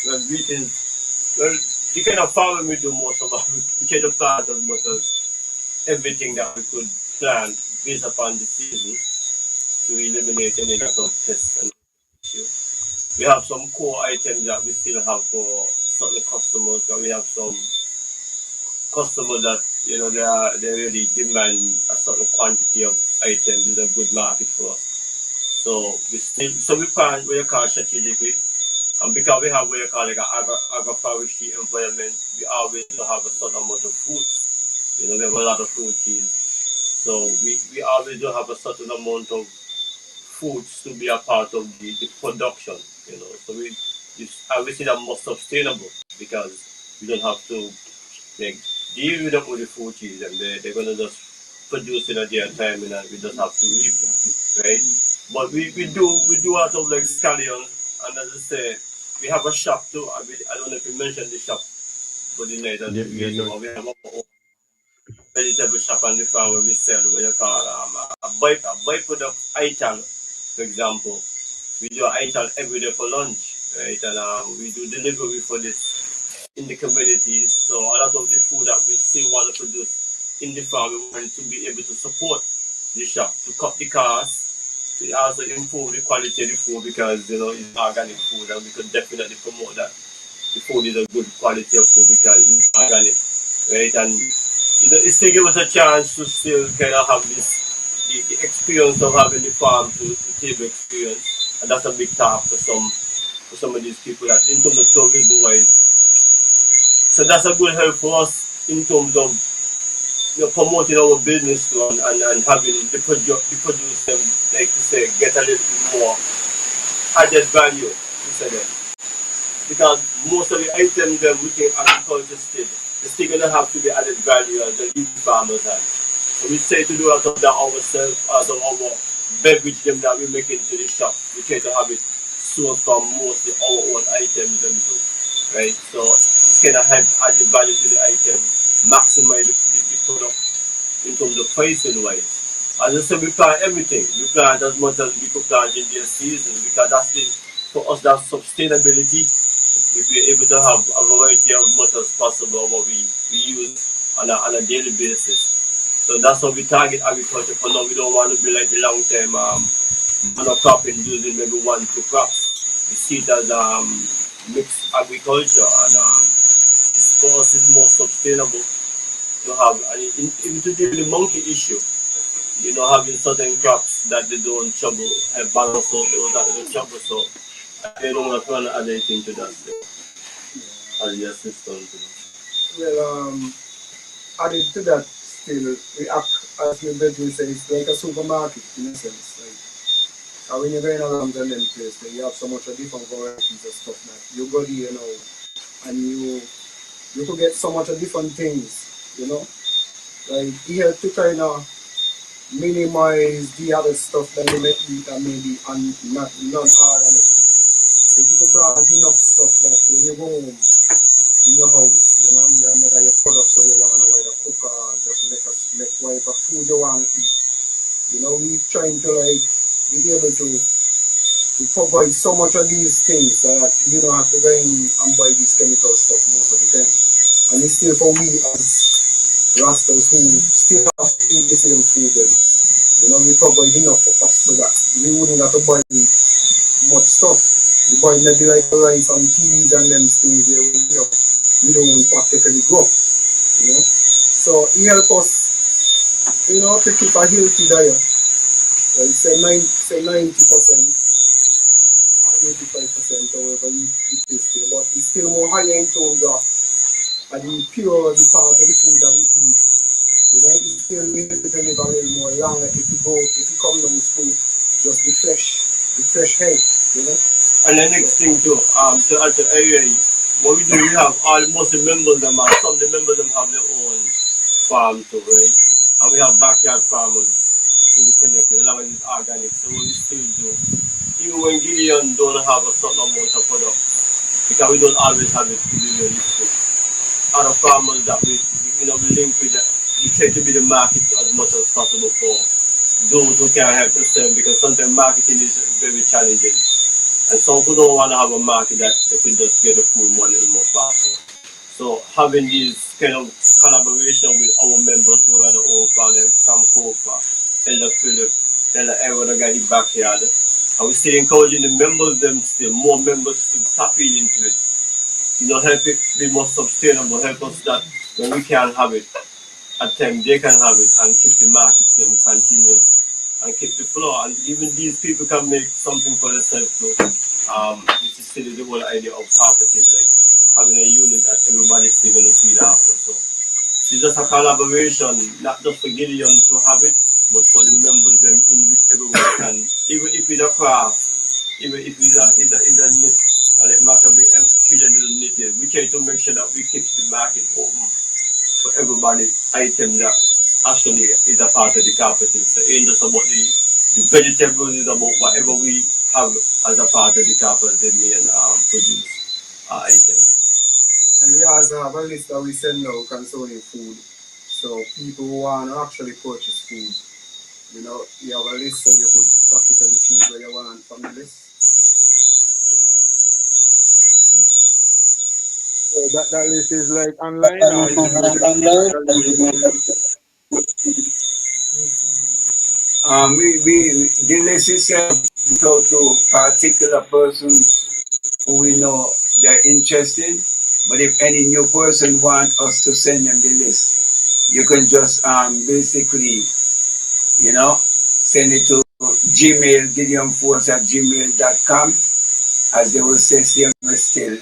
Well, well, you cannot follow me do most of it. We try to plant as much as everything that we could plant based upon the season to eliminate any sort of pests and issue. We have some core items that we still have for certain customers. We have some customers that they really demand a certain quantity of items in a good market for us. So we plan what you call strategically. And because we have what you call like an agro-forestry environment, we always have a certain amount of fruits. We have a lot of fruit trees. So we always do have a certain amount of foods to be a part of the production. So it's obviously that more sustainable because we don't have to like deal with them with the food trees, and they're gonna just produce in a day and time, and we just have to reap them, right? But we do a lot of like scallions, and as I say, we have a shop too. I don't know if you mentioned the shop for the night and Yeah, the yeah, reason no, why we have our own vegetable shop on the farm where we sell what you call a byproduct ital, for example. We do ital every day for lunch, right? And we do delivery for this in the communities. So a lot of the food that we still want to produce in the farm, we want to be able to support the shop to cut the costs, to also improve the quality of the food because it's organic food, and we could definitely promote that the food is a good quality of food because it's organic, right? And it still gives us a chance to still kind of have the experience of having the farm to table experience, and that's a big task for some of these people that in terms of tourism wise. So that's a good help for us in terms of promoting our business too, and having the produce them, like to say, get a little bit more added value instead of, because most of the items that within agriculture still, they're still gonna have to be added value as the leaf farmers have. So we try to do out of that ourselves, out of our beverage them that we make into the shop. We try to have it sourced from mostly our own items and too, right? So it's gonna help add the value to the item, maximize the product in terms of pricing wise. As I said, we plant everything. We plant as much as we could plant in their season because for us that's sustainability. If we're able to have a variety of much as possible what we use on a daily basis. So that's how we target agriculture for now. We don't want to be like the long term monocropping using maybe 1-2 crops. We see it as mixed agriculture, and for us it's more sustainable to have, and even to deal with the monkey issue, having certain crops that they don't trouble, have balance out those that they don't trouble, so they don't want to add anything to that as the assistant. Well, added to that, still, we act, as my bedroom says, it's like a supermarket in a sense. Like, when you're going around and them place, you have so much of different varieties of stuff that you go there, and you could get so much of different things, Like, here to kind of minimize the other stuff that they may eat and maybe not non-organic. If you could plant enough stuff that when you go home in your house, you know, you make your products or you want to either cook or just make whatever food you want to eat. You know, we trying to like be able to provide so much of these things so that you don't have to go in and buy these chemical stuff most of the time. And it's still for we as rastas who still have to eat the same food then. You know, we provide enough for us so that we wouldn't have to buy much stuff. We buy maybe like rice and peas and them things there, we don't practically grow. You know? So it helps us, you know, to keep a healthy diet. Like say 90% or 85%, however it is still, but it's still more higher in terms of the pure the part of the food that we eat. You know, it's still we need to live a little more longer if you come down to just the fresh head, you know. And the next thing too, to add to area, what we do, we have most of the members them have, some of the members them have their own farm too, right? And we have backyard farmers who we connect with, a lot of it is organic. So what we still do, even when Gideon don't have a certain amount of product, because we don't always have it to be realistic. Other farmers that we link with, we try to be the market as much as possible for those who can help us them, because sometimes marketing is very challenging. And some who don't want to have a market that they could just get the food more a little more faster. So having this kind of collaboration with our members who are the old farm, Sam Kofa, Elder Philip, Elder Aaron, the guy in the backyard. And we still encouraging the members them still, more members to tap into it. You know, help it be more sustainable, help us that when we can't have it, at times they can have it and keep the markets them continuous and keep the flow. And even these people can make something for themselves too. Which is still the whole idea of cooperative, like having a unit that everybody's still gonna feed after. So it's just a collaboration, not just for Gideon to have it, but for the members them in which everyone can, even if it's a craft, even if it's a knit, like Maccabee children little knitted, we try to make sure that we keep the market open for everybody item that actually is a part of the cooperative. So it ain't just about the vegetables, it's about whatever we have as a part of the cooperative main produce item. And we also have a list that we send out concerning food. So people who want to actually purchase food, you know, you have a list so you could practically choose what you want from the list. So that list is like online or is it The list is sent out to particular persons who we know they're interested. But if any new person want us to send them the list, you can just basically, you know, send it to Gmail, GideonForce@gmail.com, as they will say same still,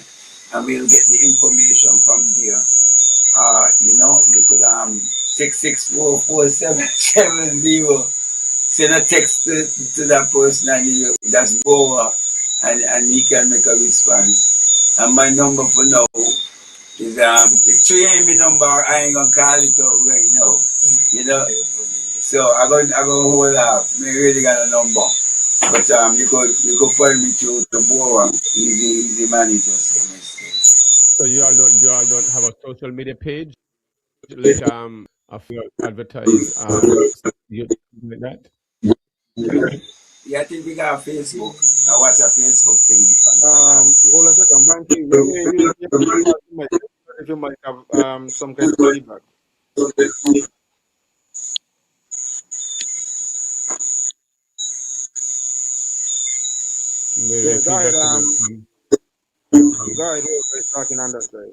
and we'll get the information from there. You know, you could 6644770 send a text to that person and that's Boa, and he can make a response. And my number for now is it's 3 number. I ain't gonna call it out right now, you know. So I'm gonna hold up. I really got a number, but you could find me to Boa. He's the manager. So you all don't have a social media page like of your advertise you like that? Yeah, I think we got a Facebook. I watch a Facebook thing. hold on a second, Bankie. You might have some kind of feedback. Maybe Yeah, go feedback ahead. coming Go ahead. We're talking on that side.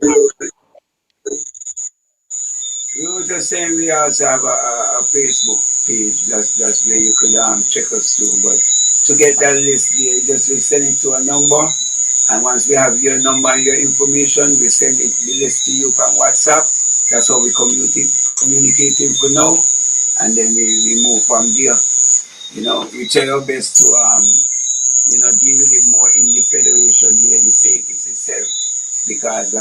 We were just saying we also have a Facebook page. That's where you could check us too. But to get that list there, you just send it to a number. And once we have your number and your information, we send the list to you from WhatsApp. That's how we communicating for now. And then we move from there. You know, we try our best to you know, deal with it more in the federation here in Sakis itself. Because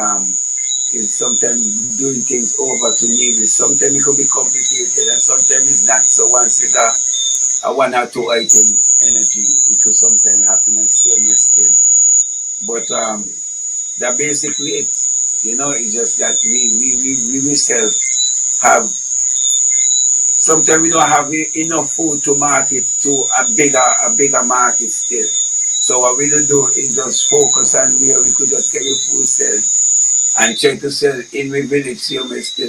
is sometimes doing things over to neighbors. Sometimes it could be complicated and sometimes it's not. So once it's a one or two item energy, it could sometimes happen and same way still. But that basically it. You know, it's just that we myself have sometimes we don't have enough food to market to a bigger market still. So what we do is just focus on where we could just get the food sell and try to sell in the village still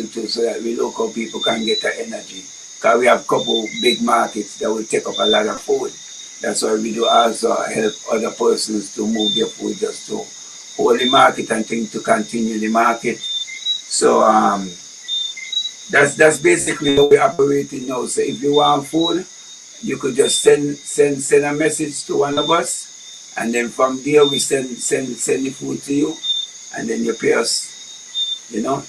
too, so that we local people can get the energy. Because we have a couple big markets that will take up a lot of food. That's why we do also help other persons to move their food just to hold the market and think to continue the market. So that's basically how we're operating now. So if you want food, you could just send a message to one of us, and then from there we send the food to you, and then you pay us. You know,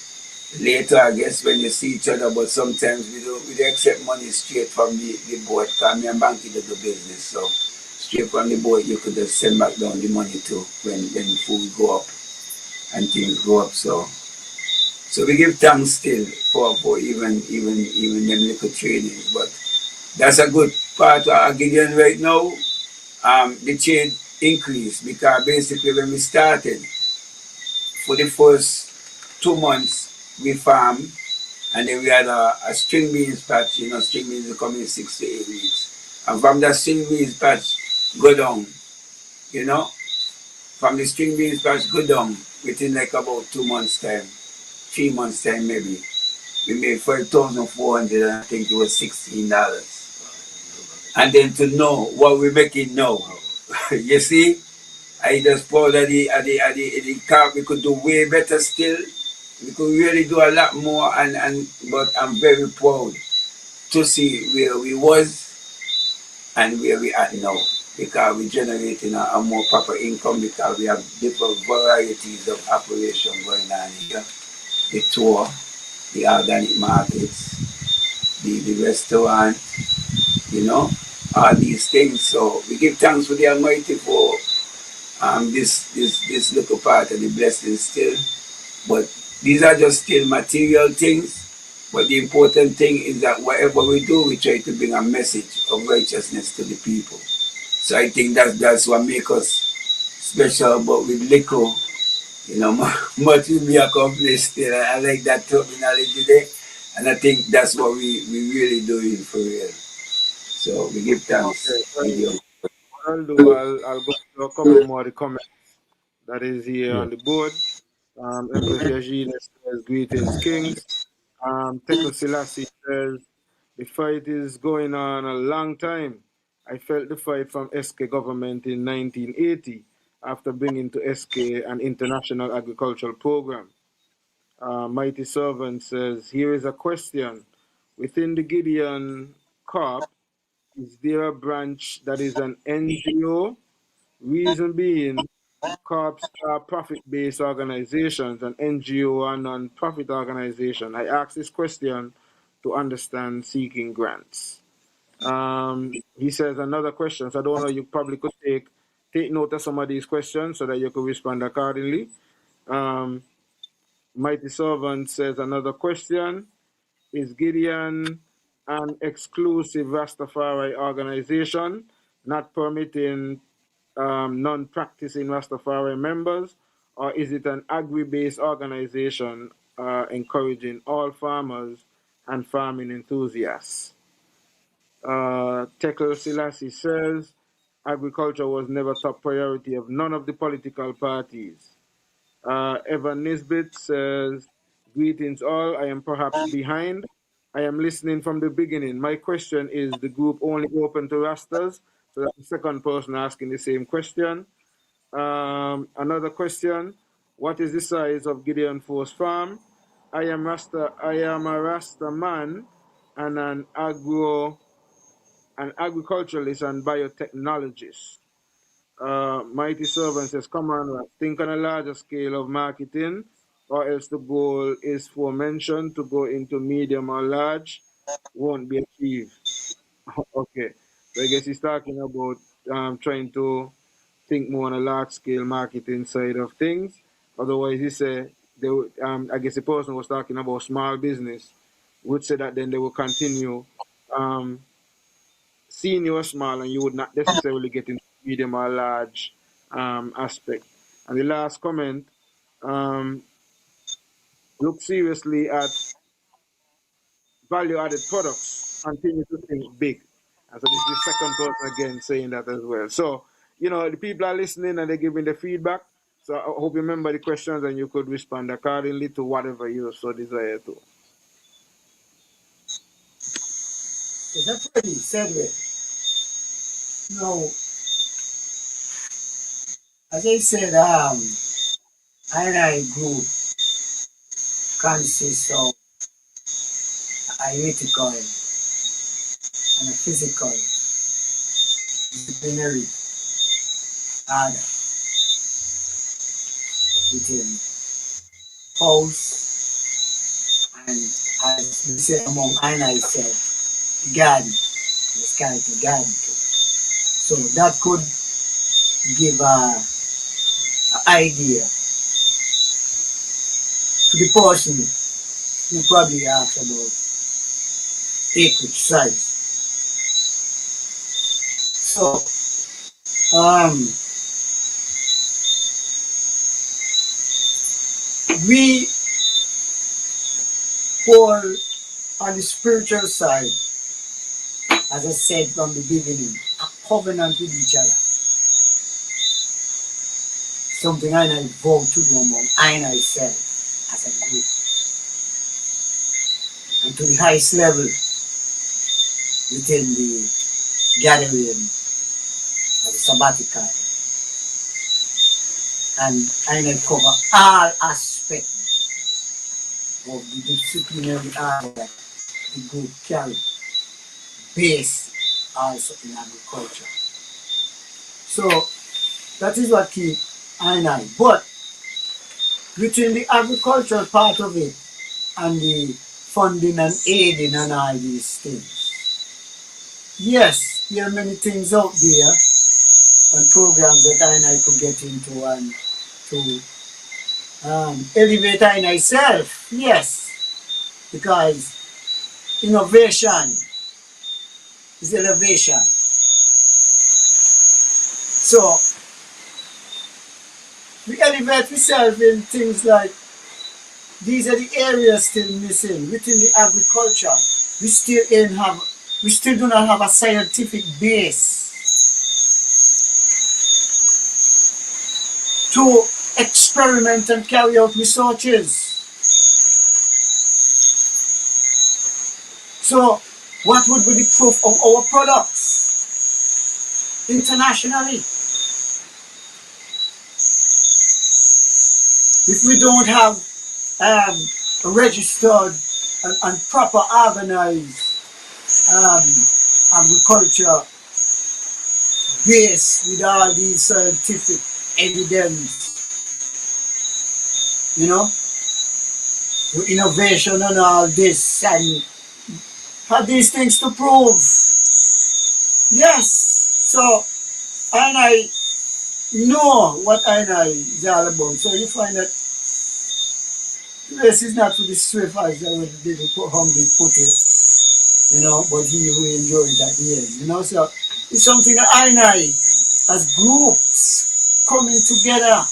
later I guess when you see each other. But sometimes we don't accept money straight from the board. Cause me and Bankie do the business, so straight from the board you could just send back down the money too when food go up and things go up. So we give thanks still for even them little tradings, but that's a good part of Gideon right now. The trade increased because basically when we started, for the first 2 months we farmed, and then we had a string beans patch. You know, string beans will come in 6 to 8 weeks, and from that string beans patch go down. You know, from the string beans patch go down within like about 2 months time, 3 months time maybe. We made 5,400, and I think it was $16. And then to know what we're making now, you see, I just proud of the car. We could do way better still. We could really do a lot more, but I'm very proud to see where we was and where we are now, because we're generating a more proper income, because we have different varieties of operation going on here. The tour, the organic markets, the restaurant, you know, all these things. So we give thanks to the Almighty for this little part of the blessing still. But these are just still material things. But the important thing is that whatever we do, we try to bring a message of righteousness to the people. So I think that's what makes us special. But with little, you know, much will be accomplished still. I like that terminology there. And I think that's what we really doing for real. So we give thanks. Okay. What I'll do, I'll go to a couple more of the comments that is here Yeah. on the board. Empress Yajina says, greetings, kings. Teko Selassie says, the fight is going on a long time. I felt the fight from SK government in 1980 after bringing to SK an international agricultural program. Mighty Servant says, here is a question. Within the Gideon Corp, is there a branch that is an NGO? Reason being, corps are profit-based organizations and NGO are non-profit organization. I ask this question to understand seeking grants. He says another question. So I don't know. You probably could take note of some of these questions so that you could respond accordingly. Um, Mighty Servant says another question. Is Gideon an exclusive Rastafari organization, not permitting non-practicing Rastafari members, or is it an agri-based organization encouraging all farmers and farming enthusiasts? Tekel Selassie says agriculture was never top priority of none of the political parties. Evan Nisbet says, greetings all, I am perhaps behind. I am listening from the beginning. My question is the group only open to Rastas? So that's the second person asking the same question. Another question, what is the size of Gideon Force Farm? I am a Rasta man and an agriculturalist and biotechnologist. Mighty Servant says, come on, think on a larger scale of marketing, or else the goal is for mention to go into medium or large, won't be achieved. Okay, so I guess he's talking about trying to think more on a large scale marketing side of things. Otherwise, he said they would, I guess the person was talking about small business, would say that then they will continue seeing you as small and you would not necessarily get into medium or large aspect. And the last comment, um, look seriously at value added products, continue to think big. And so this is the second person again saying that as well. So, the people are listening and they're giving the feedback. So I hope you remember the questions and you could respond accordingly to whatever you so desire to. Is that pretty said it? No, as I said, I group consists of a theoretical and a physical disciplinary order within house and, as we say among I said, garden, the skeleton garden too. So that could give a idea to the person who probably asked about acreage size. So, we fall on the spiritual side, as I said from the beginning, a covenant with each other. Something I vow to do among I and myself as a group. And to the highest level within the gathering of the sabbatical. And I cover all aspects of the disciplinary order that the group carry, based also in agriculture. So that is what keep I. But between the agricultural part of it and the funding and aiding and all these things, yes, there are many things out there and programs that I could get into and to elevate I myself, yes, because innovation is elevation. So we elevate ourselves in things like these are the areas still missing within the agriculture. We still do not have a scientific base to experiment and carry out researches. So what would be the proof of our products internationally? If we don't have a registered and proper organized agriculture base with all these scientific evidence, innovation and all this, and have these things to prove. Yes, so I know what I is all about. So you find that this is not for the swift, as I didn't humbly put it, but he who enjoyed that end, so it's something that I as groups coming together,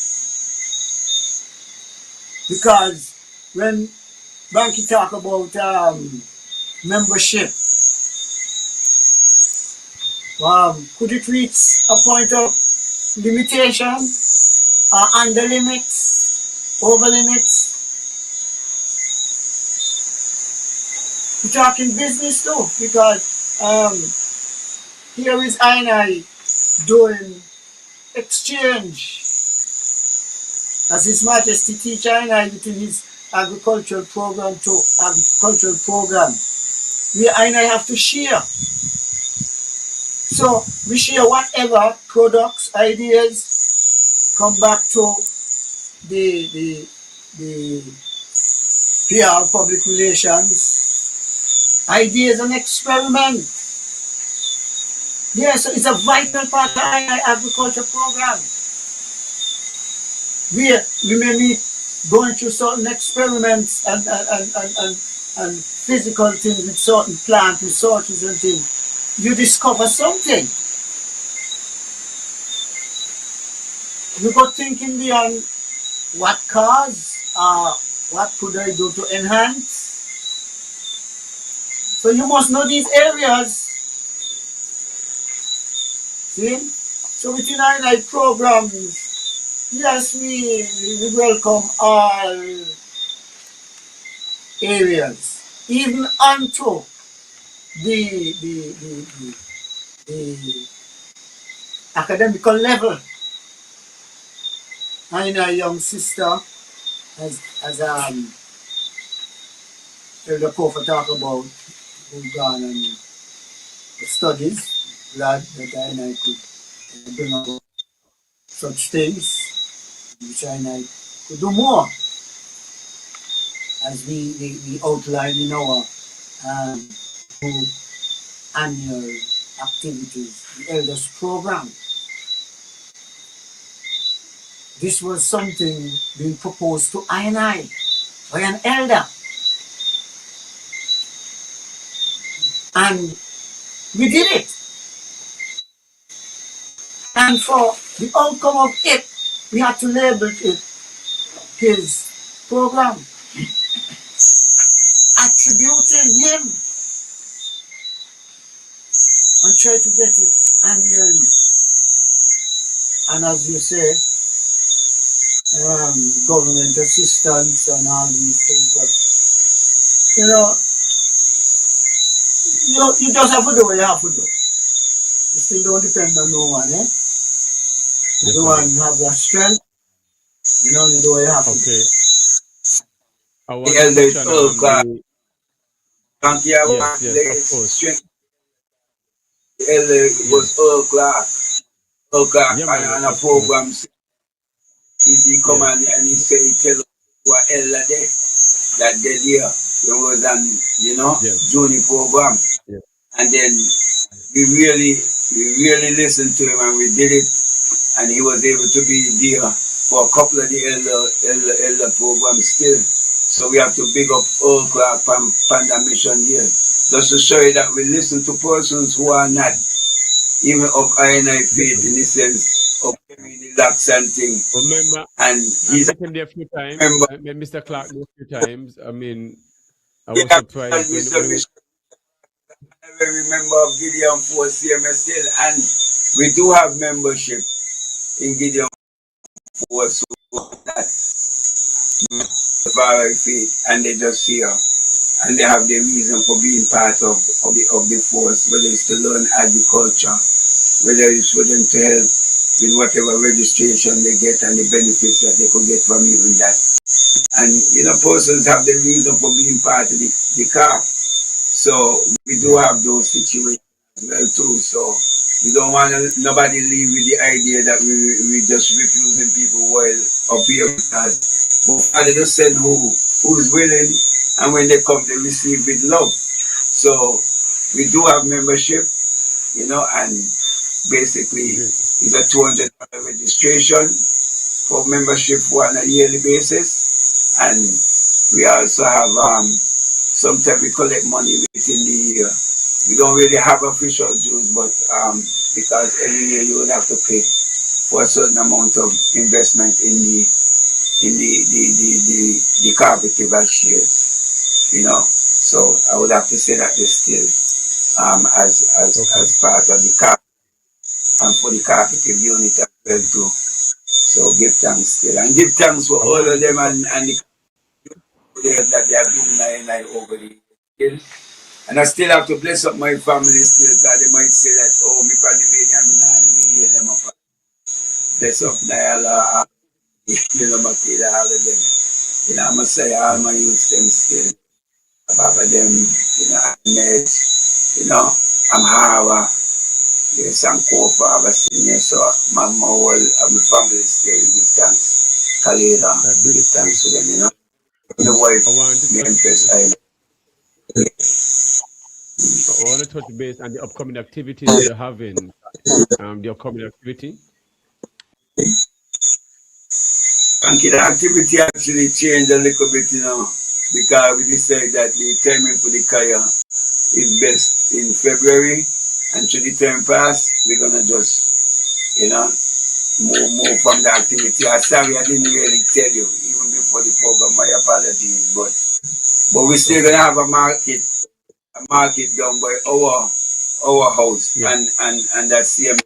because when Bankie talk about membership, could it reach a point of limitation or under limits, over limits? We're talking business too, because here is I doing exchange. As His Majesty teach I within his agricultural program to agricultural program, we I have to share. So we share whatever products, ideas, come back to the PR public relations, ideas and experiment. Yes, so it's a vital part of our agriculture program. We may meet going through certain experiments and physical things with certain plant resources and things, you discover something. You go thinking beyond what cause, what could I do to enhance. So you must know these areas. See? So within our programs, yes, we welcome all areas, even unto the academical level. I know a young sister, as Elder Kofa talk about, who gone and studies. Glad that I and I could bring up such things, which I and I could do more, as we outline in our new annual activities, the Elders Program. This was something being proposed to I and I by an elder. And we did it. And for the outcome of it, we had to label it his program, attributing him, and try to get it annually. And as you say, government assistance and all these things, but you just have to do what you have to do. You still don't depend on no one, eh? The one have your strength, you do what you have to do. Okay. I want The elder to is touch all on class. the yes, The of course. strength. The elder was Yes. all class. All class. Yeah, man, And a of course. program. He come Yes. and he say, he tell us what elder there. That they there. We was on, Yes. junior program. Yes. And then we really listened to him and we did it. And he was able to be there for a couple of the elder programs still. So we have to big up all Clark Panda Mission there. Just to show you that we listen to persons who are not even of I faith in the sense of relax and thing. Remember, And I he's met him there a few times. member. I met Mr. Clark there a few times. I mean, I We was have surprised when Mr. Mission, a member of Gideon Force still, and we do have membership in Gideon Force that faith, and they just fear. And they have the reason for being part of the force, whether it's to learn agriculture, whether it's for them to help with whatever registration they get and the benefits that they could get from even that. And persons have the reason for being part of the car. So we do have those situations as well too. So we don't want nobody leave with the idea that we just refusing people while up here, because Father just said who's willing, and when they come they receive with love. So we do have membership, and basically it's a $200 registration for membership on a yearly basis, and we also have sometimes we collect money within the year. We don't really have official dues, but because every year you will have to pay for a certain amount of investment in the cooperative as shares, So I would have to say that they're still as part of the car and for the cooperative unit as well too. So give thanks still, and give thanks for all of them and the that they are doing over the years. And I still have to bless up my family still, because they might say that, oh, me from the way I'm in, hear them up. Bless up Diala, Matilda, all of them. I must say, all my youth, them still. Papa them, Ahmed, I'm Hawa, Sankofa, Abasinia, so my whole my family still give thanks. Kalila, give thanks to them, The wife, the Empress Island. I want to touch base on the upcoming activities that you're having. The upcoming activity. Bankie, the activity actually changed a little bit, because we decided that the timing for the kaya is best in February, and should the time pass, we're gonna just, move from the activity. I'm sorry I didn't really tell you, even before the program, my apologies, but we're still gonna have a market done by our house, Yeah. and that's the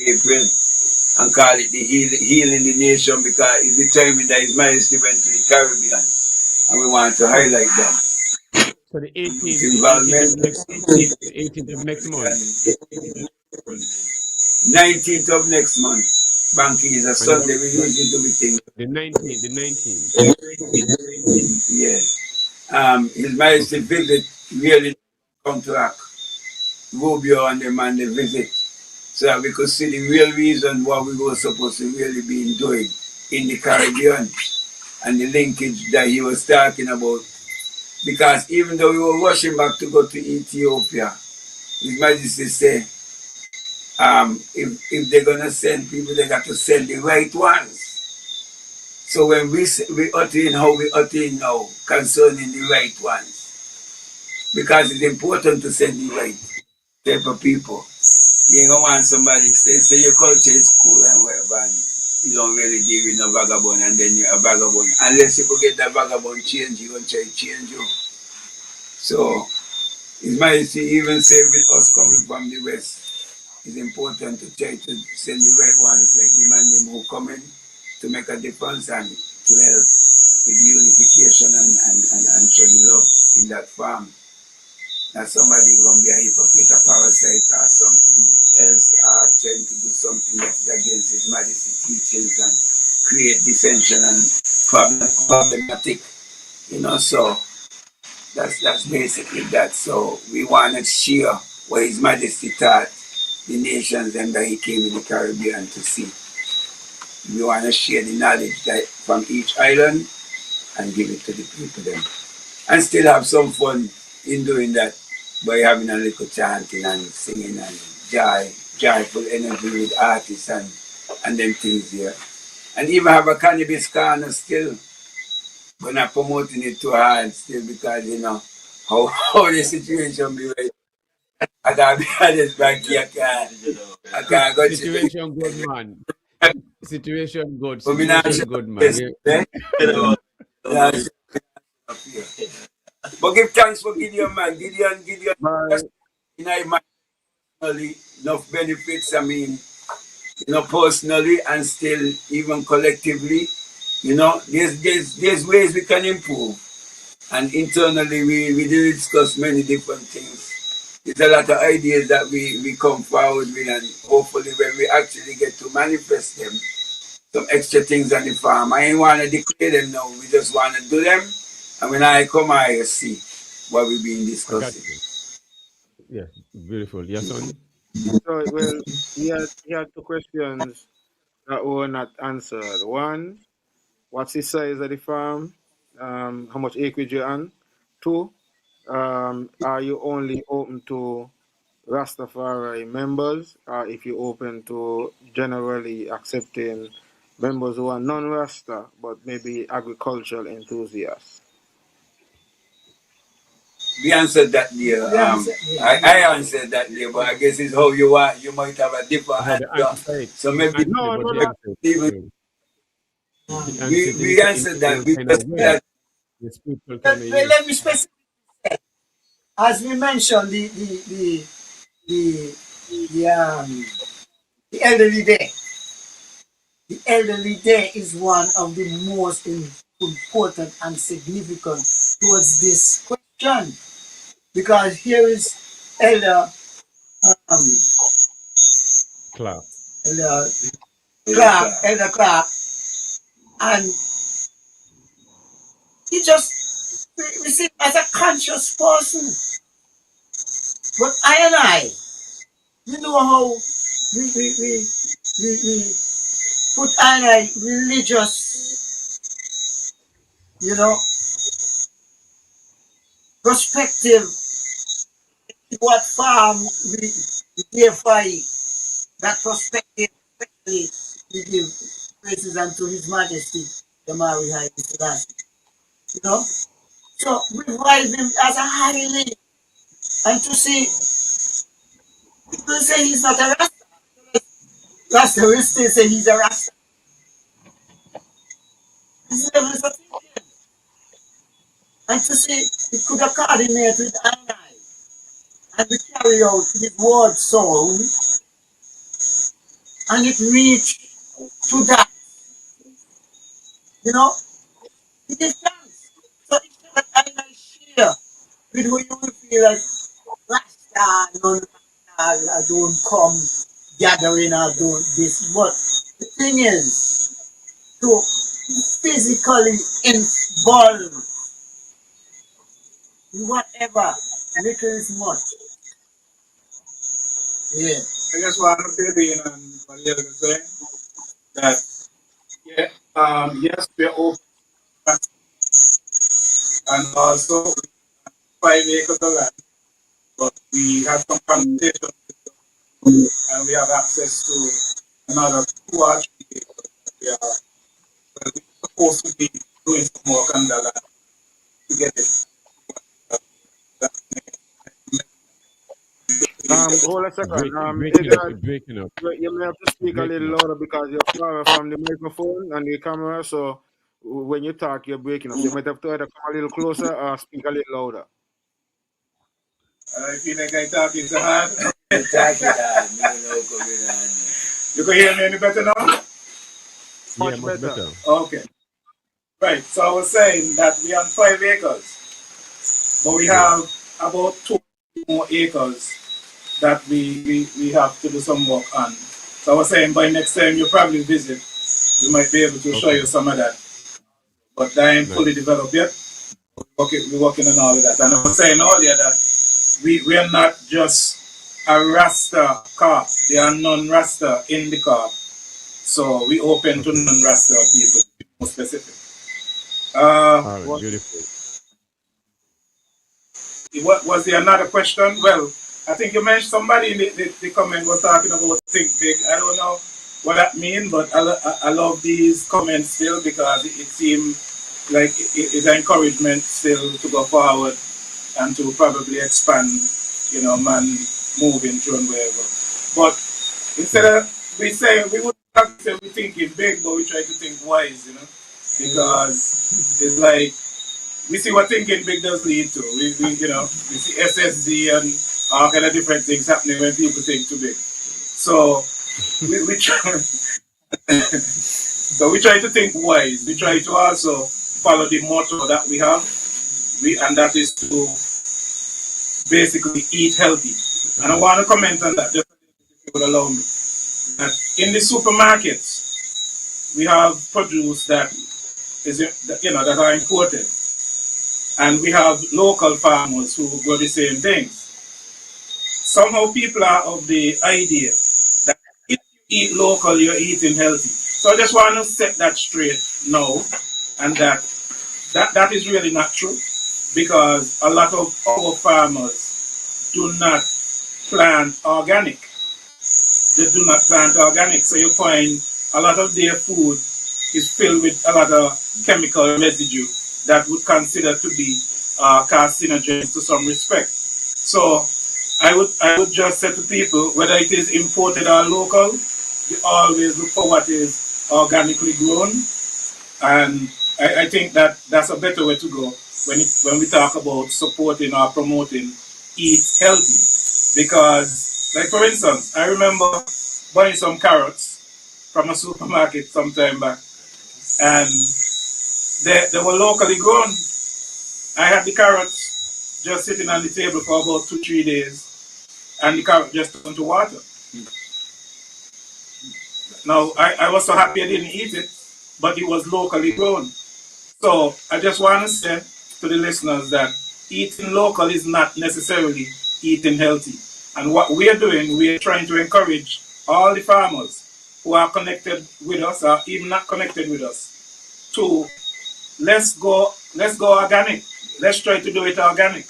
April, and call it the healing the nation, because it's determined that His Majesty went to the Caribbean, and we want to highlight that. So the 18th, Involvement. the 18th of next month. 19th of next month. Bankie is a Sunday. We usually do the thing. The 19th. Yeah. His Majesty visit really counteract Rubio and them, and they visit, so that we could see the real reason what we were supposed to really be doing in the Caribbean, and the linkage that he was talking about. Because even though we were rushing back to go to Ethiopia, His Majesty said, if they're gonna send people, they got to send the right ones. So when we utter in how we utter in now concerning the right ones, because it's important to send the right type of people. You ain't gonna want somebody to say your culture is cool and whatever, and you don't really deal with no vagabond, and then you're a vagabond. Unless you could get that vagabond change, you gonna try to change you. So His Majesty even said with us coming from the West, it's important to try to send the right ones, like the man them who come in to make a difference and to help with the unification and show the love in that farm. Not somebody who's going to be a hypocrite, a parasite, or something else, or trying to do something that is against His Majesty teachings and create dissension and problematic, so that's basically that. So we want to share what His Majesty taught the nations and that He came in the Caribbean to see. We want to share the knowledge that from each island and give it to the people then. And still have some fun in doing that by having a little chanting and singing and joyful energy with artists and them things there. And even have a cannabis corner still, but not promoting it too hard still, because how the situation be right. I gotta be honest, Bankie, I can't go to Situation good, man. Situation good. But me not Situation good, man. But give thanks for Gideon, man. Gideon, Bye. personally, enough benefits. I mean, personally and still even collectively, there's ways we can improve. And internally, we did discuss many different things. There's a lot of ideas that we come forward with, and hopefully when we actually get to manifest them, some extra things on the farm. I ain't want to declare them now. We just want to do them. And when I come, I see what we've been discussing. Yeah, beautiful. Yahsonn? So, well, he had two questions that were not answered. One, what's the size of the farm? How much acreage you're on? Two, are you only open to Rastafari members, or if you open to generally accepting members who are non-Rasta but maybe agricultural enthusiasts? We answered that there. I answered that there, but I guess it's how you are. You might have a different How the answer. answer it. So maybe No, we answered that. We just that. Yes, people Let me specify. As we mentioned, the elderly day. The elderly day is one of the most important and significant towards this question, because here is Elder Clark. Elder Clark, and he just we see him as a conscious person. But I, you know how we put I religious, perspective, what farm we deify that perspective, especially we give praises unto His Majesty the man we had to that. You know? So we raise him as a highly and to see people say he's not a Rasta. Rasta will still say he's a Rasta. His level is a thinking. And to see it could have coordinated with I and we carry out his word song and it reached to that, you know, it is thanks. So instead of I share with who you will feel like Rasta, I don't come gathering or do this. But the thing is to physically involve in whatever, little is much. Yeah. I just want to fill in on what the other was saying that yes, we're open and also 5 acres of land, but we have some conversation and we have access to another 2 or 3 acres. We are well, we're supposed to be doing some work on the land to get it. Hold a second. Breaking up. You may have to speak a little louder because you're far from the microphone and the camera. So when you talk, you're breaking up. You might have to either come a little closer or speak a little louder. I feel like I talking too hard. You talking hard, You can hear me any better now? Much better. Okay. Right. So I was saying that we are on 5 acres, but we have about 2 more acres that we have to do some work on. So I was saying by next time you probably visit, we might be able to show you some of that. But that ain't fully developed yet. We're working on all of that. And I was saying earlier that we are not just a Rasta carp. There are non-Rasta in the carp. So we open to non-Rasta people, to be more specific. Beautiful. What was there another question? Well, I think you mentioned somebody in the comment was talking about think big. I don't know what that means, but I love these comments still because it seems like it's an encouragement still to go forward and to probably expand, man moving through and wherever. But instead of we would say we think it's big, but we try to think wise, because it's like we see what thinking big does lead to. We see SSD and all kind of different things happening when people think too big. So we try. So we try to think wise. We try to also follow the motto that we have, and that is to basically eat healthy. And I want to comment on that, just if you would allow me. That in the supermarkets, we have produce that that are imported, and we have local farmers who grow the same things. Somehow people are of the idea that if you eat local, you're eating healthy. So I just want to set that straight now, and that is really not true, because a lot of our farmers do not plant organic. They do not plant organic, so you find a lot of their food is filled with a lot of chemical residue that would consider to be carcinogens to some respect. So I would just say to people, whether it is imported or local, you always look for what is organically grown, and I think that's a better way to go when we talk about supporting or promoting eat healthy. Because, like for instance, I remember buying some carrots from a supermarket some time back, and they were locally grown. I had the carrots just sitting on the table for about 2-3 days, and the carrot just turned to water. Now, I was so happy I didn't eat it, but it was locally grown. So I just want to say to the listeners that eating local is not necessarily eating healthy. And what we are doing, we are trying to encourage all the farmers who are connected with us or even not connected with us to let's go organic. Let's try to do it organic.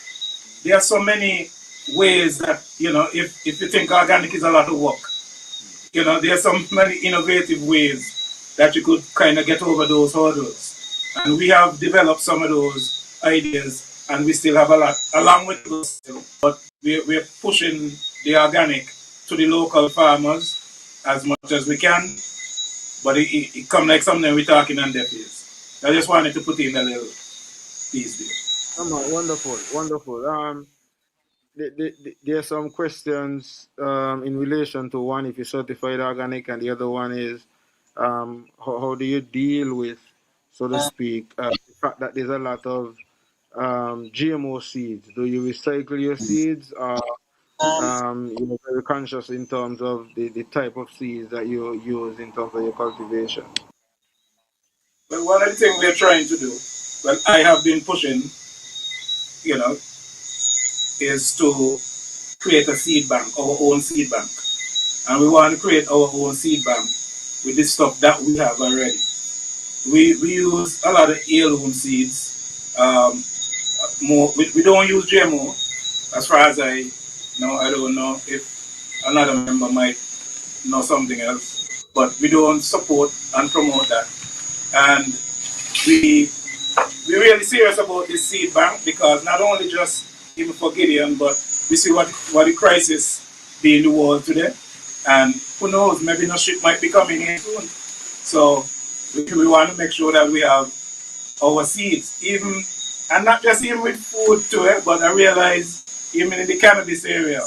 There are so many ways that, if you think organic is a lot of work, there are so many innovative ways that you could kind of get over those hurdles. And we have developed some of those ideas, and we still have a lot, a long way to go still. But we're pushing the organic to the local farmers as much as we can. But it come like something we're talking on deaf ears. I just wanted to put in a little piece there. Wonderful, wonderful. There are some questions in relation to one, if you're certified organic, and the other one is how do you deal with, so to speak, the fact that there's a lot of GMO seeds? Do you recycle your seeds? You're very conscious in terms of the type of seeds that you use in terms of your cultivation. Well, one of the things we're trying to do, well, I have been pushing, you know, is to create a seed bank, our own seed bank. And we want to create our own seed bank with the stuff that we have already. We use a lot of heirloom seeds. We don't use GMO, as far as I know. I don't know if another member might know something else, but we don't support and promote that. And we're really serious about this seed bank because not only just even for Gideon, but we see what the crisis be in the world today. And who knows, maybe no ship might be coming in soon. So we want to make sure that we have our seeds, even, and not just even with food to it, but I realize even in the cannabis area,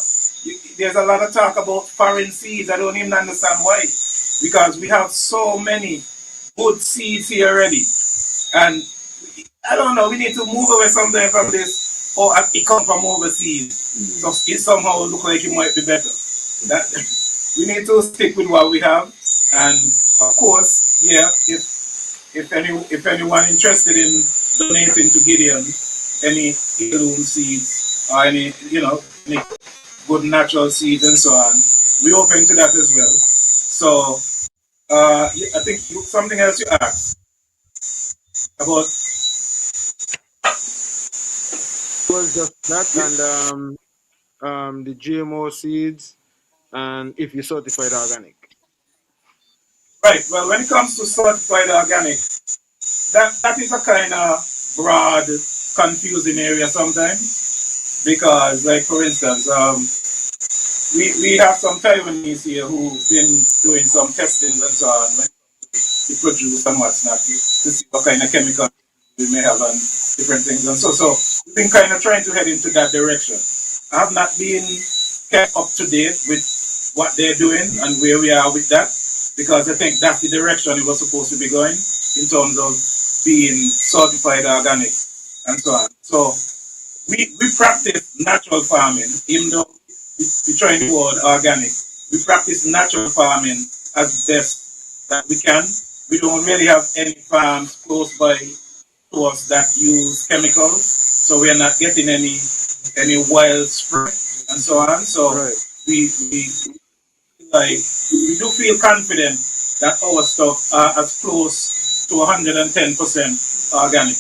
there's a lot of talk about foreign seeds. I don't even understand why. Because we have so many good seeds here already. And I don't know, we need to move away something from this, or it come from overseas. So it somehow look like it might be better. That we need to stick with what we have. And of course, yeah, if anyone interested in donating to Gideon, any heirloom seeds or any any good natural seeds and so on, we're open to that as well. So I think something else you asked about. It was just that, and the GMO seeds, and if you're certified organic. Right. Well, when it comes to certified organic, that is a kind of broad, confusing area sometimes because, like for instance, we have some Taiwanese here who've been doing some testings and so on when we produce and what's not to see what kind of chemical we may have and different things and so we've been kind of trying to head into that direction. I have not been kept up to date with what they're doing and where we are with that because I think that's the direction it was supposed to be going in terms of being certified organic and so on. So we practice natural farming, even though we try to word organic. We practice natural farming as best that we can. We don't really have any farms close by to us that use chemicals, so we are not getting any wild spray and so on. So Right. we do feel confident that our stuff are as close to 110% organic.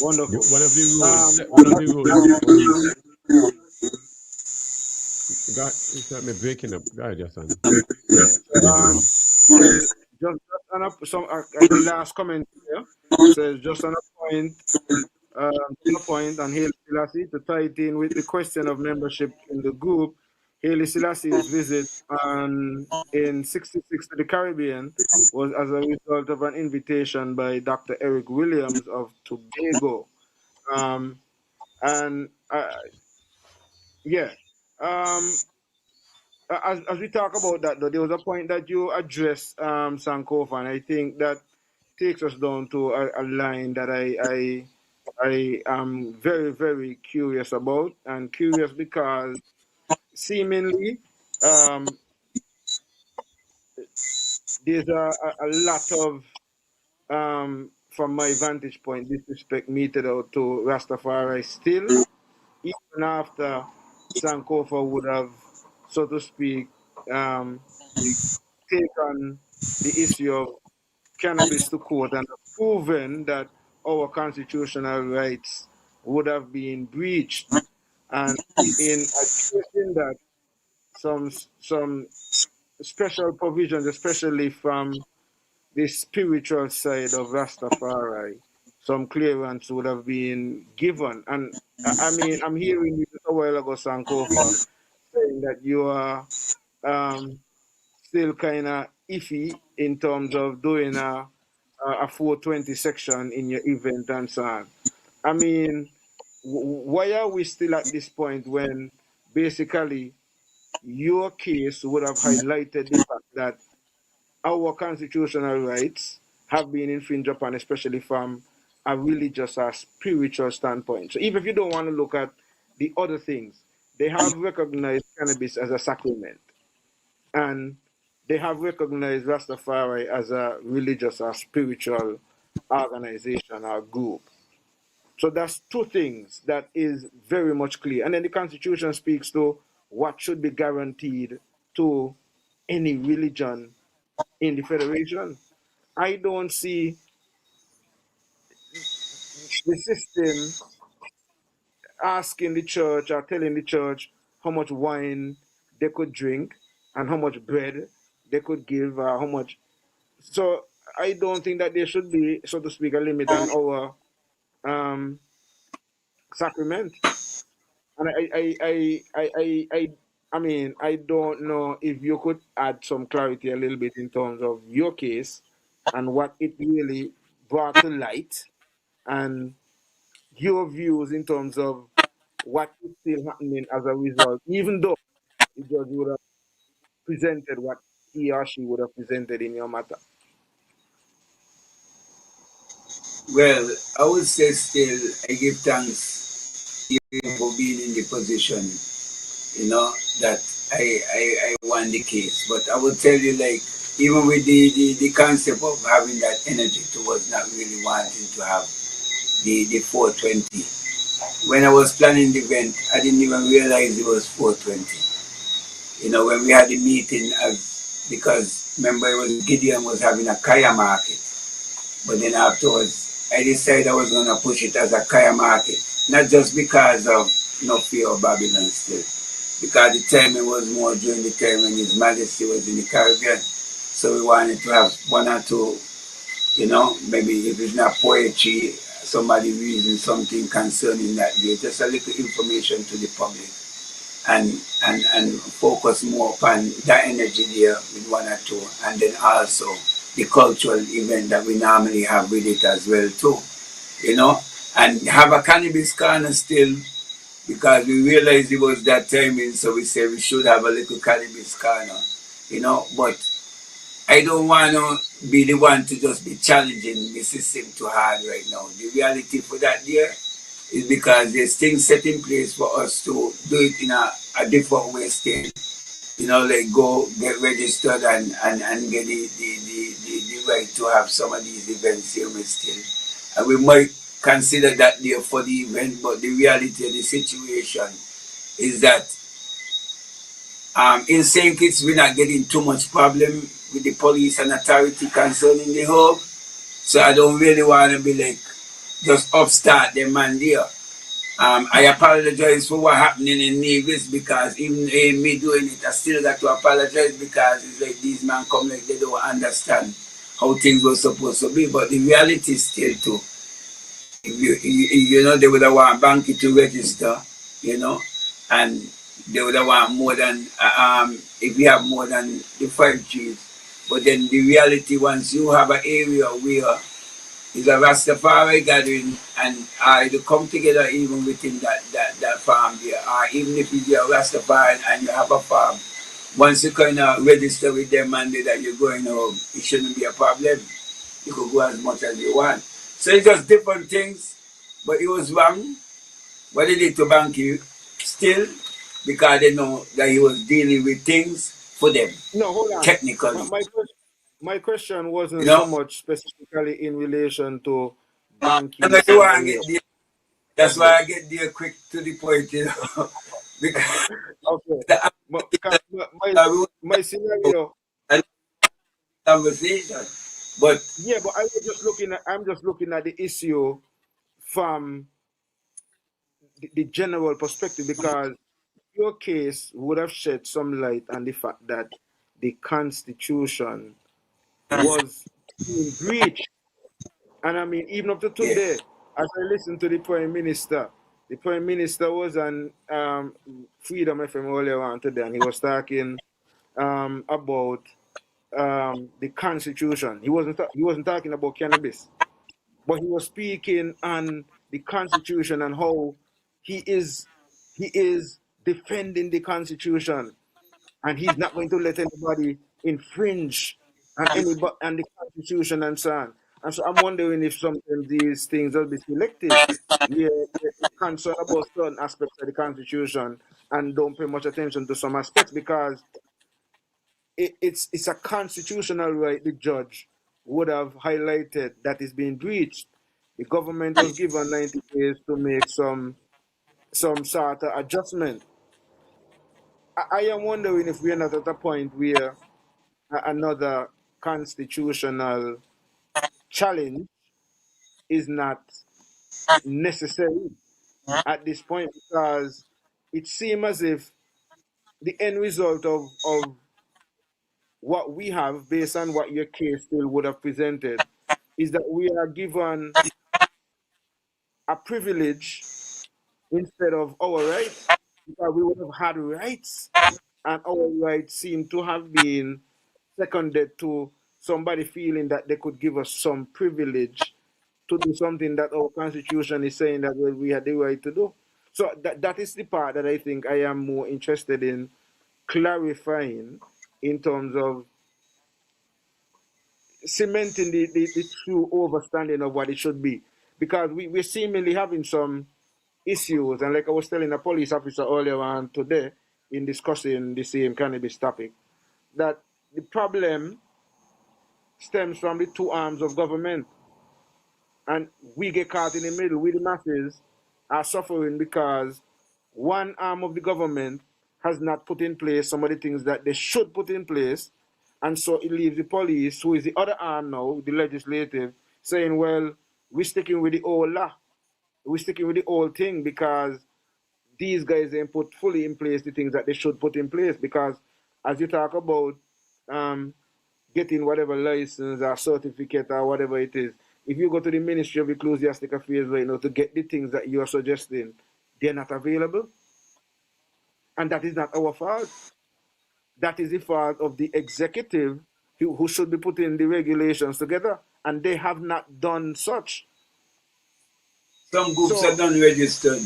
Wonderful. One of the rules. God, you start me breaking up. Go ahead, Yahsonn. Just on the last comment here, it says just on a point, and Haile Selassie, to tie it in with the question of membership in the group, Haile Selassie's visit in 66 to the Caribbean was as a result of an invitation by Dr. Eric Williams of Tobago. Yeah. As we talk about that, though, there was a point that you addressed, Sankofa, and I think that takes us down to a line that I am very, very curious about, and curious because seemingly there's a lot of, from my vantage point, disrespect meted out to Rastafari still, even after Sankofa would have, so to speak, taken the issue of cannabis to court and proven that our constitutional rights would have been breached. And in accusing that, some special provisions, especially from the spiritual side of Rastafari, some clearance would have been given. And I mean, I'm hearing you a while ago, Sankofa, saying that you are um, still kind of iffy in terms of doing a 420 section in your event and so on. I mean, why are we still at this point when basically your case would have highlighted the fact that our constitutional rights have been infringed upon, especially from a religious or spiritual standpoint. So even if you don't want to look at the other things, they have recognized cannabis as a sacrament, and they have recognized Rastafari as a religious or spiritual organization or group. So that's two things that is very much clear. And then the Constitution speaks to what should be guaranteed to any religion in the Federation. I don't see the system asking the church or telling the church how much wine they could drink and how much bread they could give or how much. So I don't think that there should be, so to speak, a limit on our um, sacrament. And I mean, I don't know if you could add some clarity a little bit in terms of your case and what it really brought to light and your views in terms of what is still happening as a result, even though the judge would have presented what he or she would have presented in your matter. Well, I would say still, I give thanks for being in the position, that I won the case. But I would tell you, like, even with the concept of having that energy towards not really wanting to have the 420. When I was planning the event, I didn't even realize it was 420. When we had the meeting, because remember, it was Gideon was having a kaya market. But then afterwards, I decided I was going to push it as a kaya market. Not just because of no fear of Babylon still. Because the time it was more during the time when His Majesty was in the Caribbean. So we wanted to have one or two, maybe if it's not poetry, somebody reading something concerning that day, just a little information to the public. And focus more upon that energy there with one or two. And then also the cultural event that we normally have with it as well too, and have a cannabis corner still, because we realized it was that timing, so we said we should have a little cannabis corner, but I don't want to be the one to just be challenging the system too hard right now. The reality for that there is because there's things set in place for us to do it in a different way still. Like go get registered and get the right to have some of these events here still. And we might consider that there for the event, but the reality of the situation is that in St. Kitts we're not getting too much problem with the police and authority concerning the hub. So I don't really want to be like just upstart them man there. I apologize for what happening in Nevis, because even me doing it, I still got to apologize, because it's like these men come like they don't understand how things were supposed to be. But the reality is still too. They would have want Bankie to register, and they would have want more than, if you have more than the 5Gs. But then the reality, once you have an area where it's a Rastafari gathering, and to come together even within that farm there, or even if you're a Rastafari and you have a farm, once you kind of register with them and that you're going home, it shouldn't be a problem. You could go as much as you want. So it's just different things, but it was wrong. What they did to Bankie still, because they know that he was dealing with things for them, No, hold on. technically. My question wasn't You so know? much specifically in relation to And I Bankie's do want to area get there. That's of this. why I get there quick to the point, because Okay. the Because my scenario, conversation. But yeah, but I'm just looking at the issue from the general perspective, because your case would have shed some light on the fact that the Constitution was being breached. And I mean, even up to Yeah. today, as I listen to the Prime Minister was on Freedom FM earlier on today, and he was talking about the Constitution. He wasn't talking about cannabis, but he was speaking on the Constitution and how he is defending the Constitution, and he's not going to let anybody infringe on the Constitution and so on. And so I'm wondering if sometimes these things will be selective. We're concerned about certain aspects of the Constitution and don't pay much attention to some aspects because it's a constitutional right the judge would have highlighted that is being breached. The government was given 90 days to make some sort of adjustment. I am wondering if we are not at a point where another constitutional challenge is not necessary at this point because it seems as if the end result of what we have based on what your case still would have presented is that we are given a privilege instead of our rights because we would have had rights and our rights seem to have been seconded to somebody feeling that they could give us some privilege to do something that our constitution is saying that well, we had the right to do. So that is the part that I think I am more interested in clarifying in terms of cementing the true understanding of what it should be. Because we're seemingly having some issues, and like I was telling a police officer earlier on today in discussing the same cannabis topic, that the problem stems from the two arms of government. And we get caught in the middle. We, the masses, are suffering because one arm of the government has not put in place some of the things that they should put in place. And so it leaves the police, who is the other arm now, the legislative, saying, well, we're sticking with the old law. We're sticking with the old thing because these guys ain't put fully in place the things that they should put in place. Because as you talk about um, getting whatever license or certificate or whatever it is, if you go to the Ministry of Ecclesiastic Affairs right now to get the things that you are suggesting, they're not available. And that is not our fault. That is the fault of the executive who should be putting the regulations together. And they have not done such. Some groups are done registered.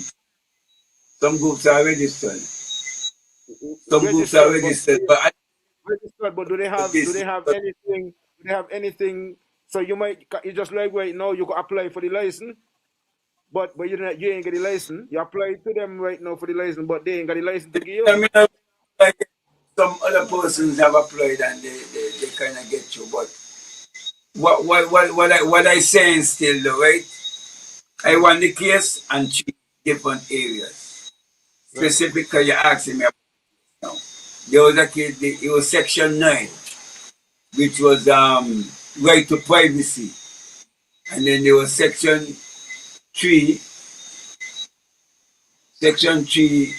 Some groups are registered. Some groups are registered. But do they have anything? Do they have anything? So you just like right now you can apply for the license, but you ain't get the license. You apply to them right now for the license, but they ain't got the license to give you. I mean, like some other persons have applied and they kind of get you. But what I saying still though, right? I want the case and treat different areas. Specifically, you're asking me about now. There was a case, it was Section 9, which was right to privacy. And then there was Section 3. Section 3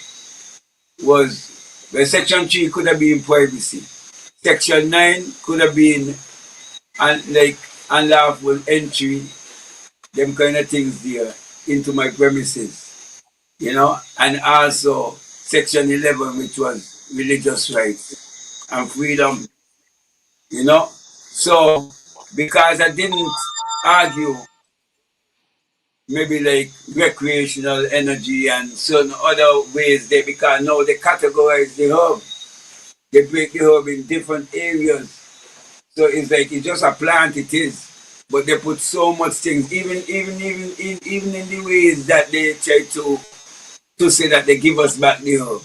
was, well, Section 3 could have been privacy. Section 9 could have been like unlawful entry, them kind of things there into my premises, you know, and also Section 11, which was religious rights and freedom, you know. So because I didn't argue maybe like recreational energy and certain other ways there, because now they categorize the herb, they break the herb in different areas. So it's like it's just a plant, it is, but they put so much things, even in the ways that they try to say that they give us back the herb.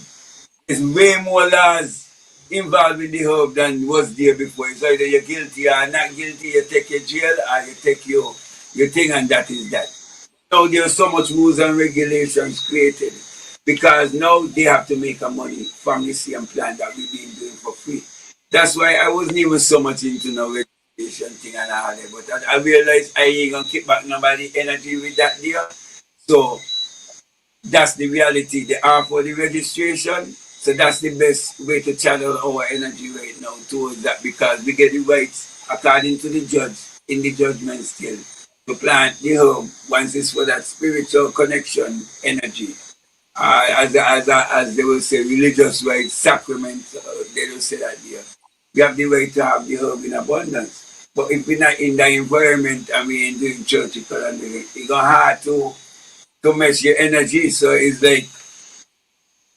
There's way more laws involved with the herb than was there before. It's either you're guilty or not guilty, you take your jail or you take your thing, and that is that. Now there's so much rules and regulations created because now they have to make a money from the same plant that we've been doing for free. That's why I wasn't even so much into no registration thing and all that. But I realized I ain't gonna keep back nobody energy with that deal. So that's the reality. They are for the registration So that's the best way to channel our energy right now towards that, because we get the right, according to the judge, in the judgment still, to plant the herb once it's for that spiritual connection energy. As they will say, religious right, sacrament, they will say that here. We have the right to have the herb in abundance. But if we're not in the environment, I mean, doing church, it's going to hard to measure your energy. So it's like,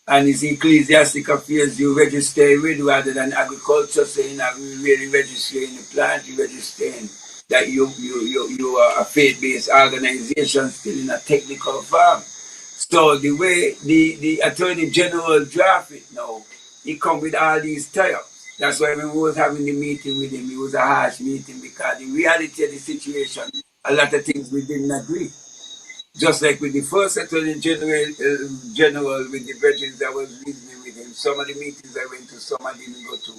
and it's ecclesiastic affairs you register with rather than agriculture. So you're not really registering the plant, you're registering that you are a faith-based organization still in a technical farm. So the way the Attorney General draft it now, he come with all these tie-ups. That's why when we was having the meeting with him, it was a harsh meeting because the reality of the situation, a lot of things we didn't agree. Just like with the first Attorney General with the virgins that was reasoning with him, some of the meetings I went to, some I didn't go to.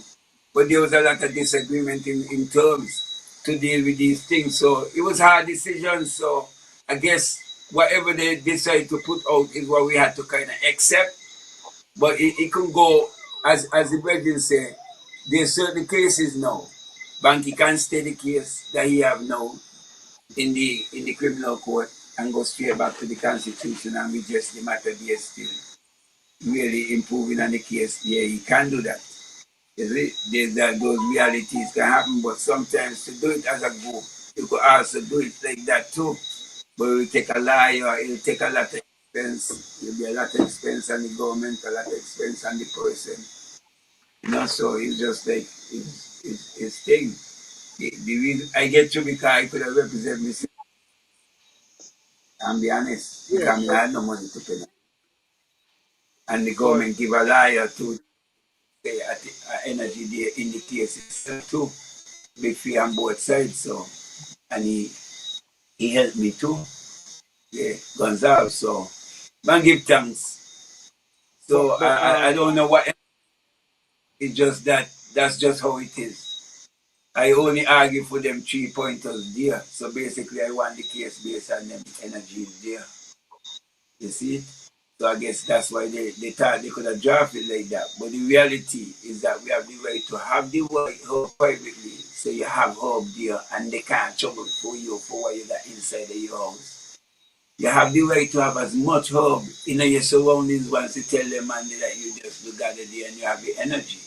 But there was a lot of disagreement in terms to deal with these things. So it was hard decisions. So I guess whatever they decide to put out is what we had to kind of accept. But it can go, as the brethren say, there's certain cases now. Bankie can stay the case that he have now in the criminal court and go straight back to the constitution and we just the matter there still really improving on the case. Yeah, he can do that. There's that those realities can happen, but sometimes to do it as a group, you could also do it like that too. But it will take a lawyer, it will take a lot of expense, it will be a lot of expense on the government, a lot of expense on the person. You know, so it's just like it's thing. The reason I get you because I could have represented myself and be honest, Yeah, because I had no money to pay. And the but government give a liar to the energy there in the case itself too. Be free on both sides. So and he helped me too. Yeah, Gonzalo. So man give thanks. So but I don't know what it's just that's just how it is. I only argue for them 3 pointers there. So basically I want the case based on them energy there. You see? So I guess that's why they thought they could have drafted like that. But the reality is that we have the right to have the right herb privately. So you have herb there and they can't trouble for you for what you got inside of your house. You have the right to have as much herb in your surroundings once you tell them and that you just look at it there and you have the energy.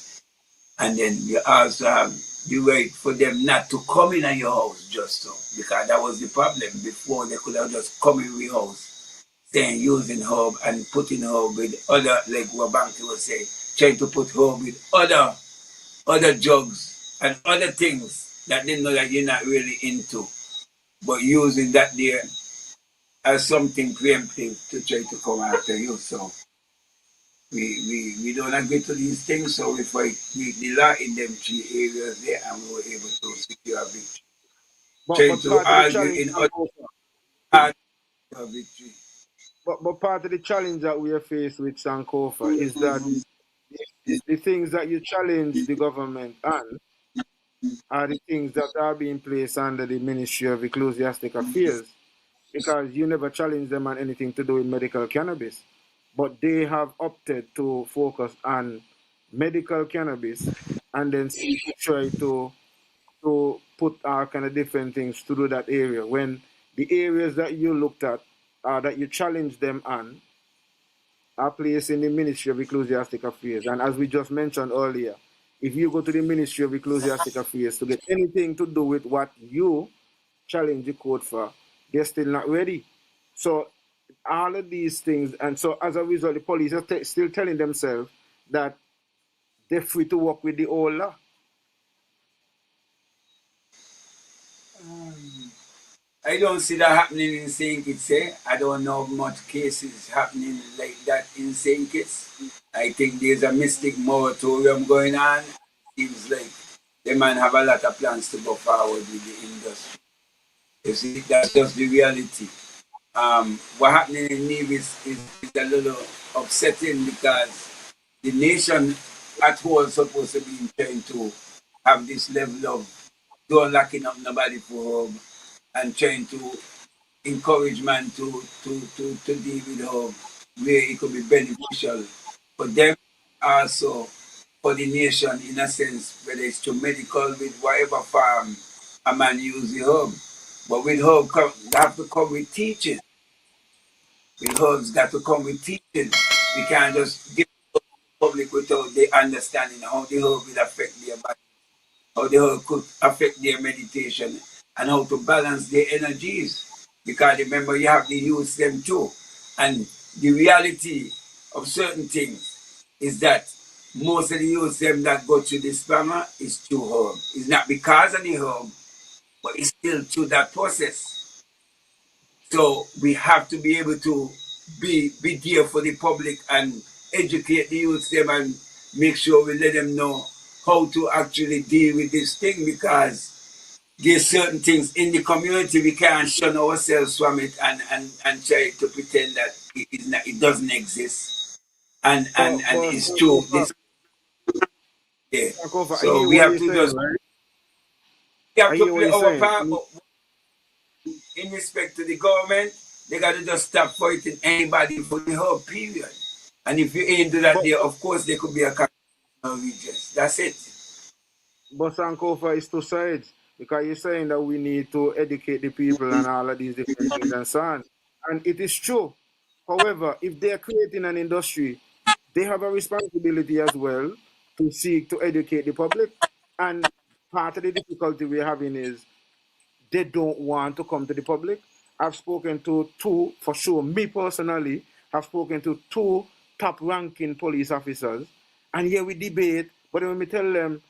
And then you also have the right for them not to come in your house just so. Because that was the problem. Before they could have just come in your house saying using herb and putting herb with other, like what Bankie was saying, trying to put herb with other drugs and other things that they know that you're not really into, but using that there as something preemptive to try to come after you. So we don't agree to these things, so we fight the law in them 3 areas there and we were able to secure a victory. Trying to part of the argue challenge, in other victory. but part of the challenge that we are faced with Sankofa is that the things that you challenge the government on are the things that are being placed under the Ministry of Ecclesiastic Affairs because you never challenge them on anything to do with medical cannabis. But they have opted to focus on medical cannabis and then try to put kind of different things to do that area when the areas that you looked at that you challenged them on are placed in the Ministry of Ecclesiastic Affairs. And as we just mentioned earlier, if you go to the Ministry of Ecclesiastic Affairs to get anything to do with what you challenge the court for, they're still not ready. So all of these things, and so as a result, the police are still telling themselves that they're free to work with the old law. I don't see that happening in St. Kitts. I don't know much cases happening like that in St. Kitts. I think there's a mystic moratorium going on. Seems like the man have a lot of plans to go forward with the industry. You see, that's just the reality. What happening in Nevis is a little upsetting because the nation at whole is supposed to be trying to have this level of don't locking up nobody for home and trying to encourage man to deal with home where it could be beneficial for them also for the nation in a sense, whether it's to medical with whatever farm a man use the herb. But with herb they have to come with teaching. With herbs got to come with teaching. We can't just give the public without the understanding how the herb will affect their body, how the herb could affect their meditation, and how to balance their energies. Because remember, you have to use them too. And the reality of certain things is that most of the use them that go through the spammer is through herb. It's not because of the herb, but it's still through that process. So we have to be able to be there for the public and educate the youths them and make sure we let them know how to actually deal with this thing, because there's certain things in the community we can't shun ourselves from it and try to pretend that it doesn't exist. And But it's true. This, yeah. Sankofa, I So hear we what have you're to saying, just right? I hear what play you're our saying. part. But in respect to the government, they got to just stop fighting anybody for the whole period. And if you ain't do that But there, of course, there could be a constitutional redress. That's it. but Sankofa is two sides because you're saying that we need to educate the people and all of these different things and so on. And it is true. However, if they're creating an industry, they have a responsibility as well to seek to educate the public. And part of the difficulty we're having is they don't want to come to the public. I've spoken to two, for sure, me personally, have spoken to two top ranking police officers. And here we debate, but when we tell them,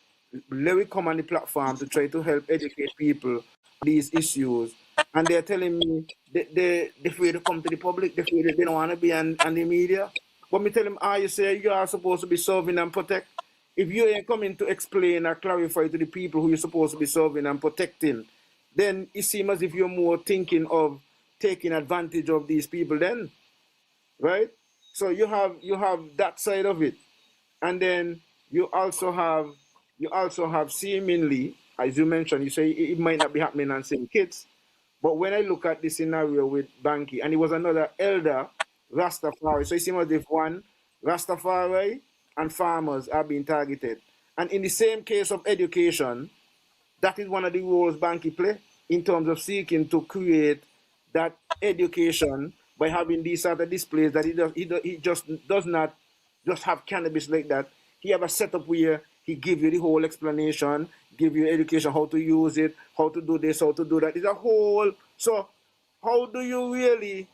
let me come on the platform to try to help educate people on these issues. And they're telling me they fear to come to the public, they fear that they don't want to be on the media. But me tell them, you say you are supposed to be serving and protect. If you ain't coming to explain or clarify to the people who you're supposed to be serving and protecting, then it seems as if you're more thinking of taking advantage of these people then, right? So you have that side of it. And then you also have seemingly, as you mentioned, you say it might not be happening on same kids. But when I look at the scenario with Bankie, and it was another elder Rastafari, so it seems as if one Rastafari and farmers are being targeted. And in the same case of education, that is one of the roles Banky play in terms of seeking to create that education by having these sort of displays that he just does not just have cannabis like that. He have a setup where he give you the whole explanation, give you education, how to use it, how to do this, how to do that. It's a whole. So how do you really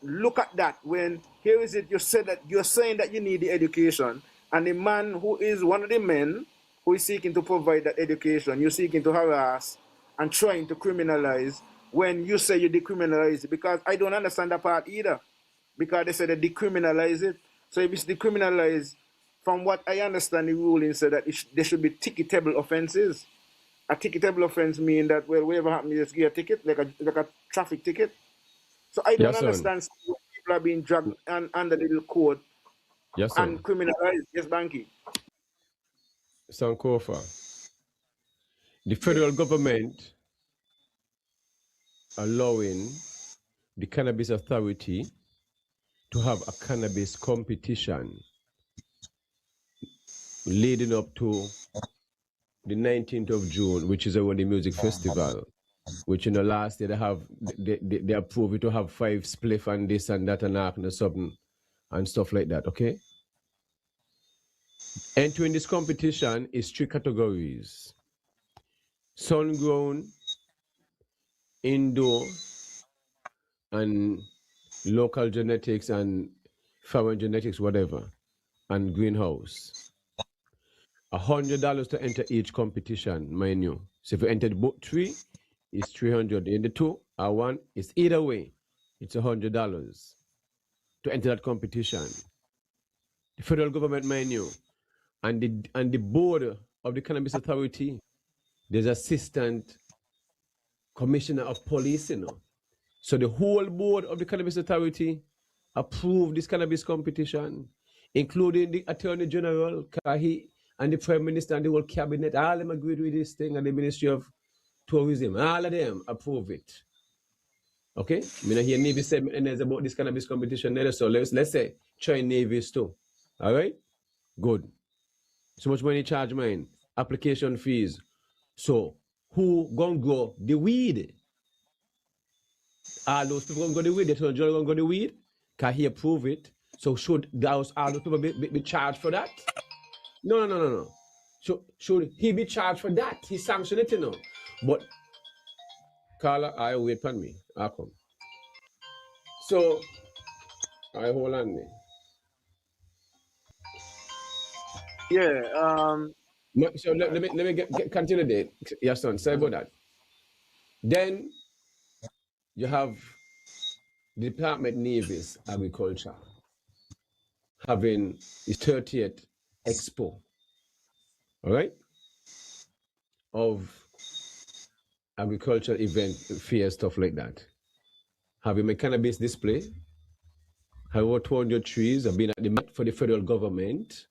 look at that when here is it you said that you're saying that you need the education, and the man who is one of the men who is seeking to provide that education, you're seeking to harass and trying to criminalize when you say you decriminalize it, because I don't understand that part either, because they said they decriminalize it. So if it's decriminalized, from what I understand, the ruling said that there should be ticketable offenses. A ticketable offense means that, well, whatever happens, you just get a ticket, like a traffic ticket. So I don't Yes, son. understand when people are being dragged under the little code Yes, and son. criminalized. Yes, Banky. Sankofa. The Yeah. federal government allowing the Cannabis Authority to have a cannabis competition leading up to the 19th of June, which is our the music festival, which in the last year they approve it to have 5 spliff and this and that and that and something and stuff like that, okay? Entering this competition is 3 categories: sun grown, indoor, and local genetics and foreign genetics, whatever, and greenhouse. $100 to enter each competition, mind you. So if you entered both 3, it's 300. In the 2 or 1, it's either way, it's $100 to enter that competition. The federal government, mind you, and the board of the Cannabis Authority, there's assistant commissioner of police, you know. So the whole board of the Cannabis Authority approved this cannabis competition, including the Attorney General, Kahi, and the Prime Minister and the whole cabinet. All of them agreed with this thing, and the Ministry of Tourism, all of them approve it. Okay? I mean, hear Navy say about this cannabis competition there, so let's say try Navies too. All right? Good. So much money charge mine. Application fees. So who gonna grow the weed? All those people gonna go the weed. The Attorney General gonna go the weed. Can he approve it? So should those all those people be charged for that? No. Should he be charged for that? He sanctioned it, you know. But Carla, I wait for me. I come. So I hold on me. Yeah. So let me continue there. Yes, son. Say about that. Then you have the Department Navy's Agriculture having its 30th Expo, all right, of agricultural event, fair, stuff like that. Having a cannabis display, have over 200 trees have been at the mat for the federal government.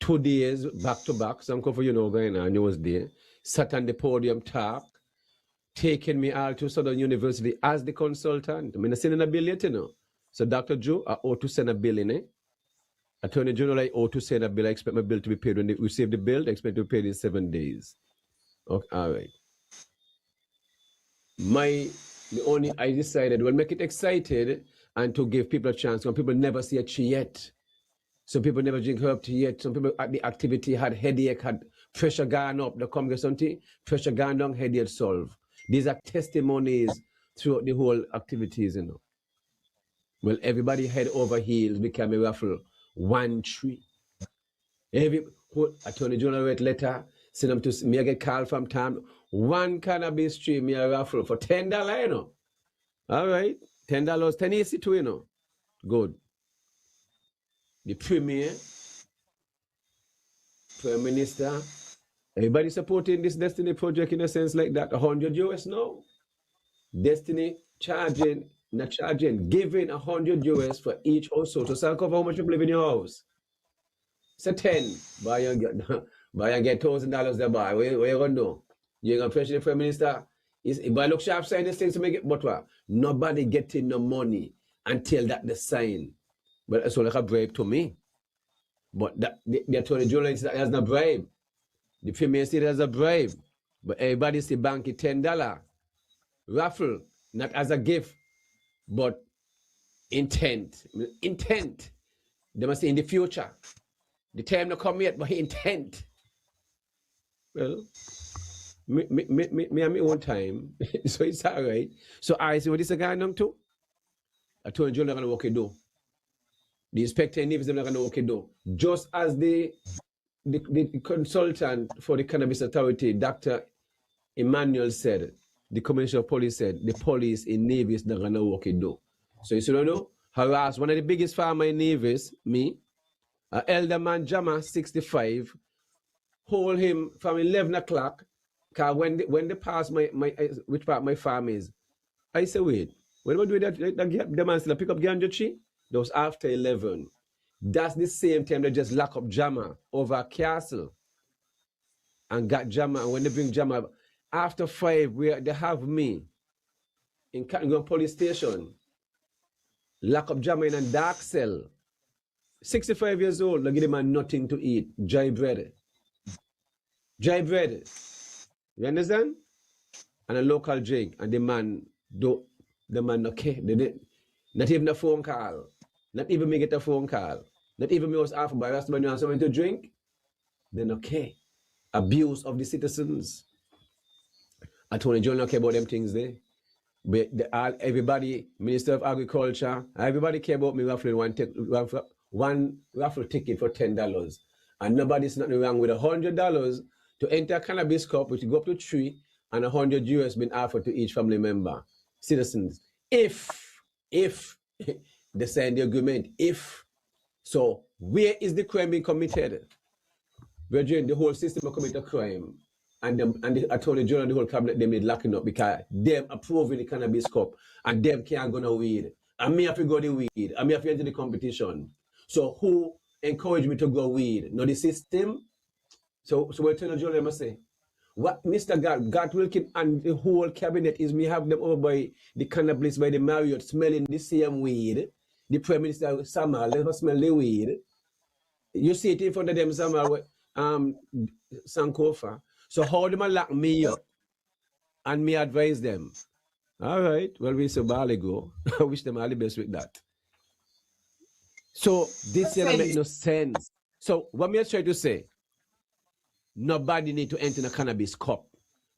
2 days back to back. Some cover, you know, going on, you was there. Sat on the podium talk, taking me all to Southern University as the consultant. I mean, I send a bill yet, you know. So Dr. Joe, I ought to send a bill in it. Attorney General, I ought to send a bill. I expect my bill to be paid when they receive the bill. I expect to be paid in 7 days. Okay, all right. I decided, well, make it excited and to give people a chance. Some people never see a tree yet. Some people never drink herb tea yet. Some people at the activity had headache, had pressure gone up. They come get something, pressure gone down, headache solve. These are testimonies throughout the whole activities, you know. Well, everybody head over heels became a raffle. 1 tree. Every Attorney General wrote letter, send them to me. I get call from time. 1 cannabis tree, me a raffle for $10, you know. All right, $10, $10 too, you know. Good. The Premier, Prime Minister, everybody supporting this Destiny project in a sense like that. 100 US now. Destiny charging, not charging, giving 100 US for each household. So, Sanko, how much you live in your house? Say 10. Buy and get $1,000 there, buy. Where you going to do? You're going to pressure the Prime Minister? If I look sharp side, this thing to make it, but what? Nobody getting no money until that the sign. Well, it's like a bribe to me. But the Attorney General has no bribe. The Premier said has a bribe. But everybody see Bankie $10. Raffle, not as a gift, but intent. Intent. They must say in the future. The time not come yet, but intent. Well, me and me one time. So it's all right. So I say, what is a guy down to? Attorney General going to work it do. The inspector in Nevis is not going to work it do. Just as the consultant for the Cannabis Authority, Dr. Emmanuel said, the Commissioner of Police said, the police in Nevis is not going to work it do. So you don't know, harass one of the biggest farmers in Nevis, me, elder man Jama, 65, hold him from 11 o'clock, because when they pass which part my farm is, I say, wait, when we do that, the man still pick up ganja tree? That was after 11. That's the same time they just lock up Jama over a castle and got Jama. And when they bring Jama, after 5, they have me in Cottonwood police station, lock up Jama in a dark cell. 65 years old, they give the man nothing to eat. Dry bread. Dry bread. You understand? And a local drink. And the man okay. Not even a phone call. Not even me get a phone call. Not even me was asked by somebody want something to drink. Then okay. Abuse of the citizens. Attorney General care about them things there. But everybody, Minister of Agriculture, everybody care about me raffling one raffle ticket for $10. And nobody's nothing wrong with $100 to enter a cannabis cup, which go up to 3, and 100 US been offered to each family member, citizens. If they sign the agreement, so where is the crime being committed? Virgin, the whole system will commit a crime, and the Attorney General and the whole cabinet, they made locking up because them approving the cannabis cup, and them can't go no weed. And me have to go the weed, and me have to enter the competition. So who encouraged me to go weed? Not the system. So what Attorney General must say? What Mr. God Wilkin and the whole cabinet is me have them over by the cannabis, by the Marriott, smelling the same weed. The Prime Minister Samal, let us smell the weed. You see it in front of them somewhere, Sankofa. So how them a lock me up and me advise them? All right, well, we say ball go. I wish them all the best with that. So this year make no sense. So what me I try to say, nobody need to enter the cannabis cup.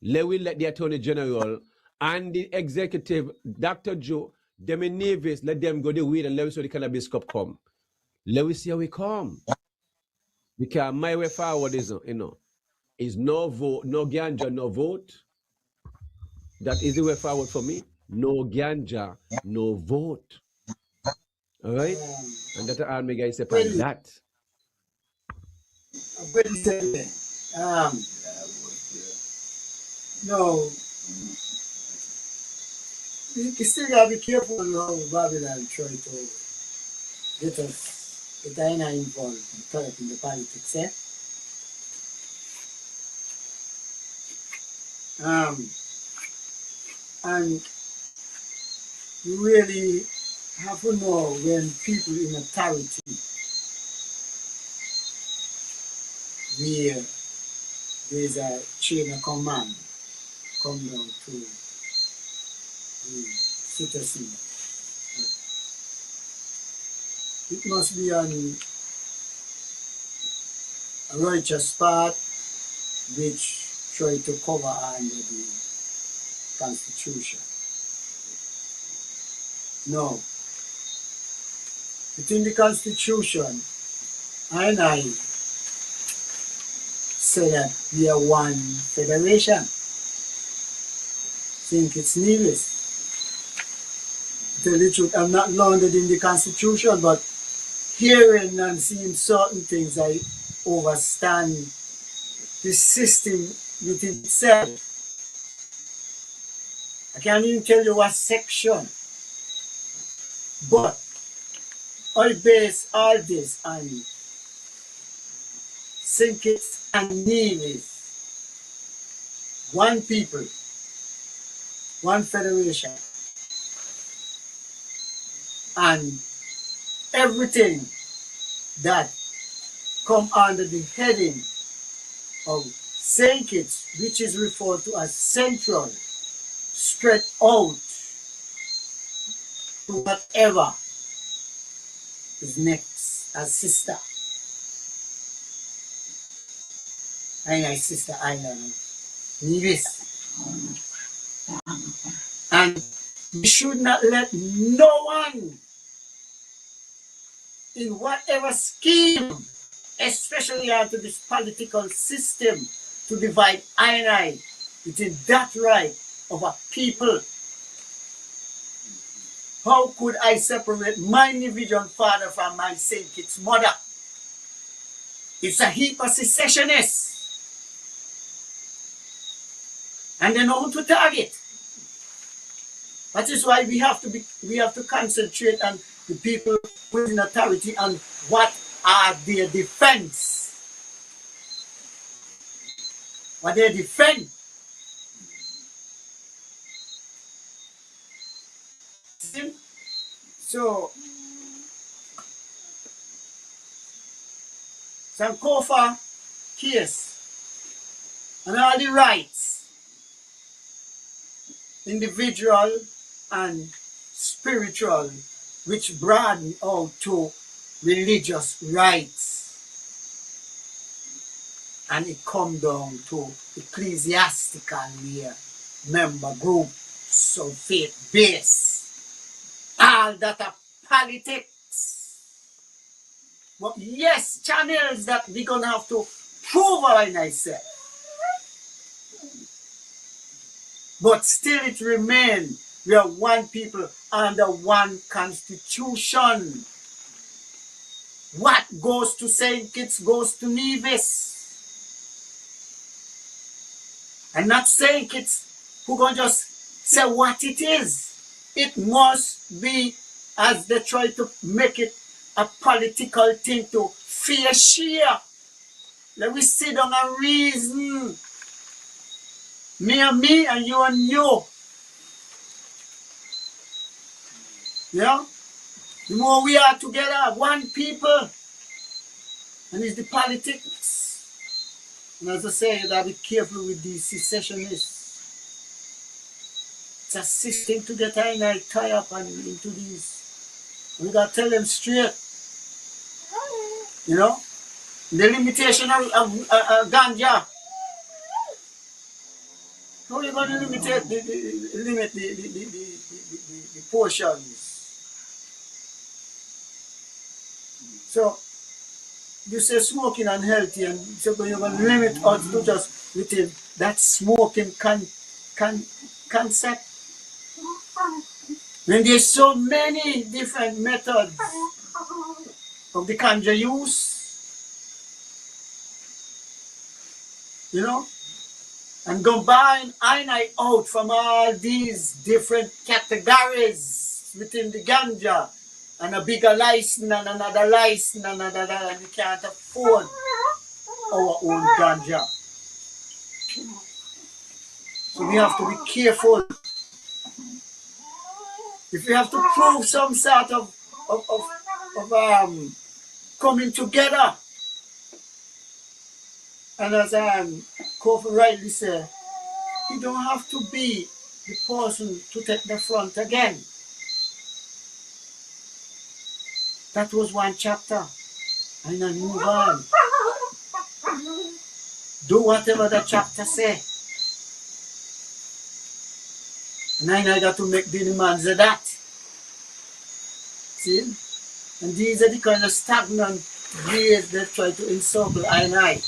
Let the Attorney General and the executive, Dr. Joe, them in Nevis, let them go the weed and let us see the cannabis cup come. Let us see how we come. Because my way forward is, is no vote, no ganja, no vote. That is the way forward for me. No ganja, no vote. All right? And that's all my guys say on that. No, you still gotta be careful how Babylon try to get us, get China involved in the politics, eh? And you really have to know when people in authority, where there's a chain of command come down to the citizen. It must be on a righteous path which try to cover under the Constitution. No. Within the Constitution, I say that we are one federation. Think it's needless. To tell the truth, I'm not learned in the Constitution, but hearing and seeing certain things, I understand the system within itself. I can't even tell you what section, but I base all this on Sinkits and Nevis. One people, one federation, and everything that come under the heading of Sinkits, which is referred to as central, spread out to whatever is next as sister. I sister island, Nevis. And we should not let no one in whatever scheme, especially after this political system, to divide I within that right of a people. How could I separate my individual father from my St. Kitts mother? It's a heap of secessionists. And they know who to target. That is why we have to concentrate on the people within authority and what are their defense. What they defend. So Sankofa case and all the rights, individual and spiritual, which broaden out to religious rights. And it come down to ecclesiastical here, member group, so faith based. All that are politics. But yes, channels that we're gonna have to prove our myself. But still it remains. We are one people under one constitution. What goes to St. Kitts goes to Nevis. And not St. Kitts who gonna just say what it is. It must be, as they try to make it a political thing to fear share. Let me sit down and reason. Me and you and you. Yeah? The more we are together, one people. And it's the politics. And as I say, you gotta be careful with these secessionists. It's a system to get tie up and into these. We gotta tell them straight. You know? The limitation of ganja. How are you going to limit the portions? So you say smoking unhealthy, and so you're going to limit us to just within that smoking concept. When there's so many different methods of the ganja use, you know, and combine I out from all these different categories within the ganja, and a bigger license and another license and another, and we can't afford our own ganja. So we have to be careful. If we have to prove some sort of coming together, and as Kofi rightly said, you don't have to be the person to take the front again. That was one chapter, and then move on. Do whatever the chapter say. And I got to make the demands of that. See? And these are the kind of stagnant ways they try to encircle I.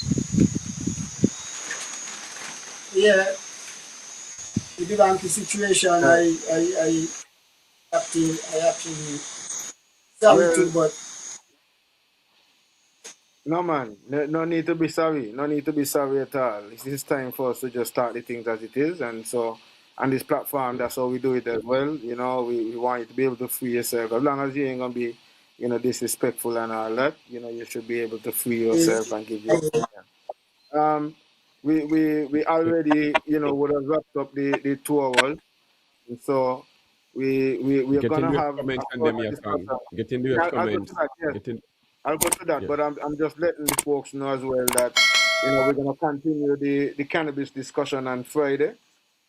Yeah, with the Bankie situation, I actually sorry too, but No man, no need to be sorry. No need to be sorry at all. It's time for us to just start the things as it is, and so on this platform, that's how we do it as well. You know, we want you to be able to free yourself. As long as you ain't gonna be, you know, disrespectful and all that, you know, you should be able to free yourself and give your opinion. We already, you know, would have wrapped up the 2 hours, and so we are Get gonna into your have comments a and them, further Yahsonn. discussion. Get into your I'll go comments. to that, yes. Get in, I'll go to that, yeah. but I'm just letting the folks know as well that, you know, we're gonna continue the cannabis discussion on Friday.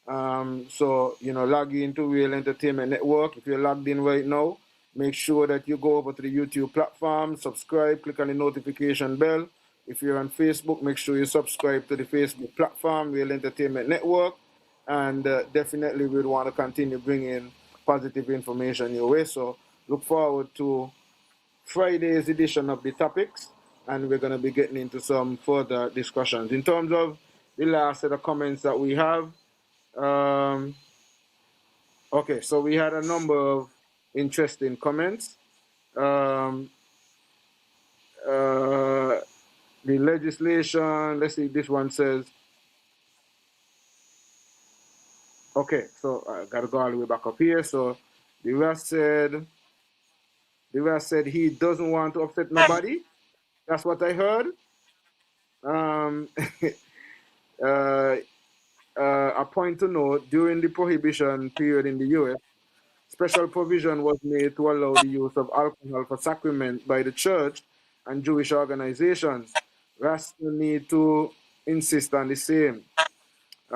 So, you know, log into Real Entertainment Network. If you're logged in right now, make sure that you go over to the YouTube platform, subscribe, click on the notification bell. If you're on Facebook, make sure you subscribe to the Facebook platform, Real Entertainment Network. And definitely we'd want to continue bringing positive information your way. So look forward to Friday's edition of the topics, and we're going to be getting into some further discussions. In terms of the last set of comments that we have, okay, so we had a number of interesting comments. The legislation, let's see, this one says, okay, so I got to go all the way back up here. So the rest said he doesn't want to upset nobody. That's what I heard. A point to note, during the prohibition period in the US, special provision was made to allow the use of alcohol for sacrament by the church and Jewish organizations. Rasta need to insist on the same.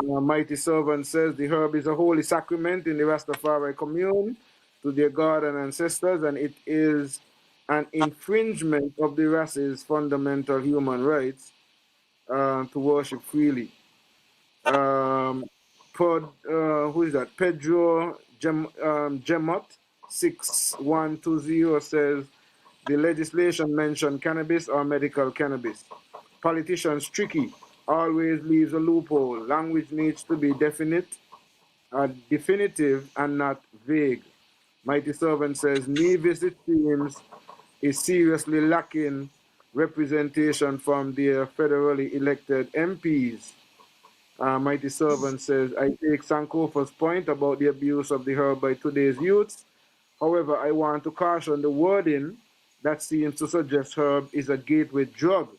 Mighty Servant says the herb is a holy sacrament in the Rastafari commune to their God and ancestors, and it is an infringement of the Rasta's fundamental human rights to worship freely. Who is that? Pedro Gemot 6120 says the legislation mentioned cannabis or medical cannabis. Politicians tricky, always leaves a loophole. Language needs to be definitive and not vague. Mighty Servant says Nevis, it seems, is seriously lacking representation from their federally elected MPs. Mighty Servant says, I take Sankofa's point about the abuse of the herb by today's youths. However, I want to caution the wording that seems to suggest herb is a gateway drug.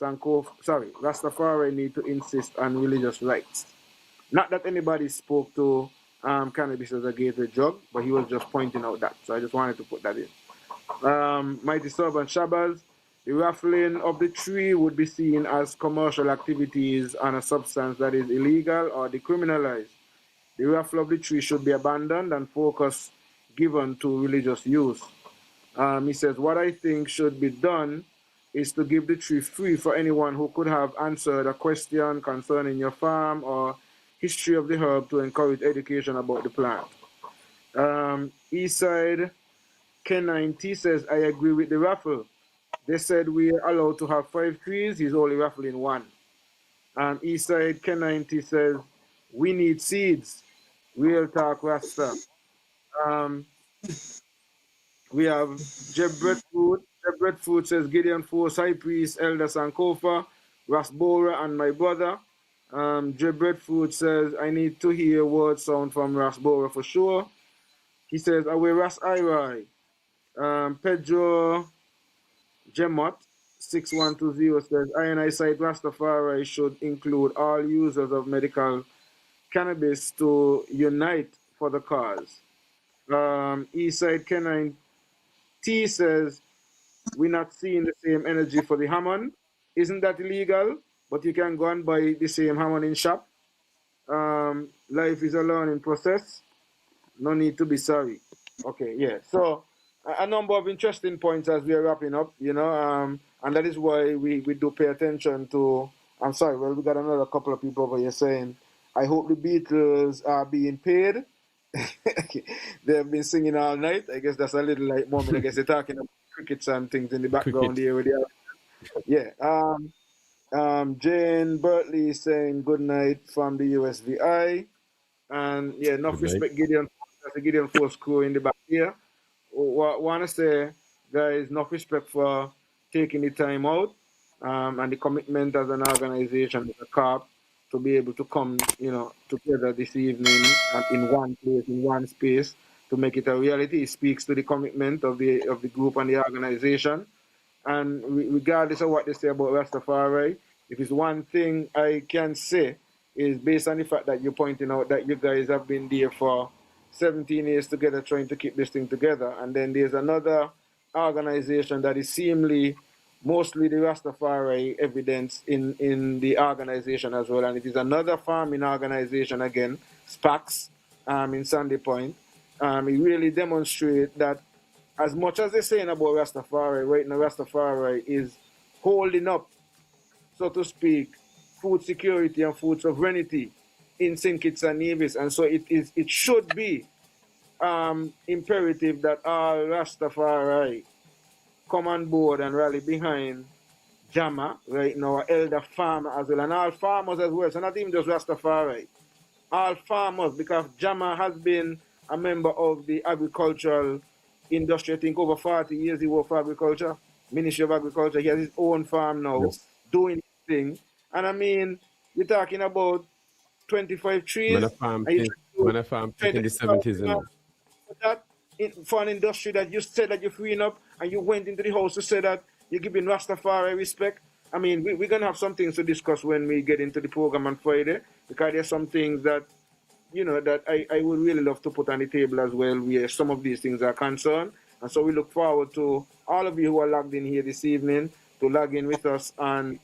Rastafari need to insist on religious rights. Not that anybody spoke to cannabis as a gateway drug, but he was just pointing out that. So I just wanted to put that in. Mighty Servant Shabazz The raffling of the tree would be seen as commercial activities on a substance that is illegal or decriminalized. The raffle of the tree should be abandoned and focus given to religious use. He says, what I think should be done is to give the tree free for anyone who could have answered a question concerning your farm or history of the herb to encourage education about the plant. Eastside K90 says, I agree with the raffle. They said we're allowed to have 5 trees. He's only raffling 1. Eastside K90 says, we need seeds. Real talk Rasta. We have Jeb Breadfruit. Jeb Breadfruit says, Gideon Force, High Priest, Elder Sankofa, Rasbora, and my brother. Jeb Breadfruit says, I need to hear word sound from Rasbora for sure. He says, away Ras Irai. Pedro Gemot 6120 says, I cite Rastafari should include all users of medical cannabis to unite for the cause. Eastside Kenine T says, we're not seeing the same energy for the Hammond. Isn't that illegal? But you can go and buy the same Hammond in shop. Life is a learning process. No need to be sorry. Okay, yeah. So a number of interesting points as we are wrapping up, and that is why we do pay attention to. I'm sorry, well, we got another couple of people over here saying, I hope the Beatles are being paid. They've been singing all night. I guess that's a little like moment. I guess they're talking about crickets and things in the background here with the yeah. Jane Bertley saying good night from the USVI. And yeah, enough respect, Gideon. That's the Gideon Force crew in the back here. Want to say, guys, enough respect for taking the time out and the commitment as an organization, as a CARP, to be able to come, together this evening and in one place, in one space, to make it a reality. It speaks to the commitment of the group and the organization. And regardless of what they say about Rastafari, if it's one thing I can say, is based on the fact that you're pointing out that you guys have been there for 17 years together trying to keep this thing together. And then there's another organization that is seemingly mostly the Rastafari evidence in the organization as well. And it is another farming organization again, SPACs, in Sandy Point. It really demonstrates that as much as they're saying about Rastafari, right now Rastafari is holding up, so to speak, food security and food sovereignty in St. Kitts and Nevis. And so it should be imperative that all Rastafari come on board and rally behind Jama right now, elder farmer as well, and all farmers as well. So not even just Rastafari, all farmers, because Jama has been a member of the agricultural industry. I think over 40 years he worked for agriculture, Ministry of Agriculture. He has his own farm now, doing his thing. And I mean, we're talking about 25 trees. When I farm in the 70s. For an industry that you said that you're freeing up, and you went into the house to say that you're giving Rastafari respect. I mean, we're going to have some things to discuss when we get into the program on Friday, because there's some things that, that I would really love to put on the table as well, where some of these things are concerned. And so we look forward to all of you who are logged in here this evening to log in with us on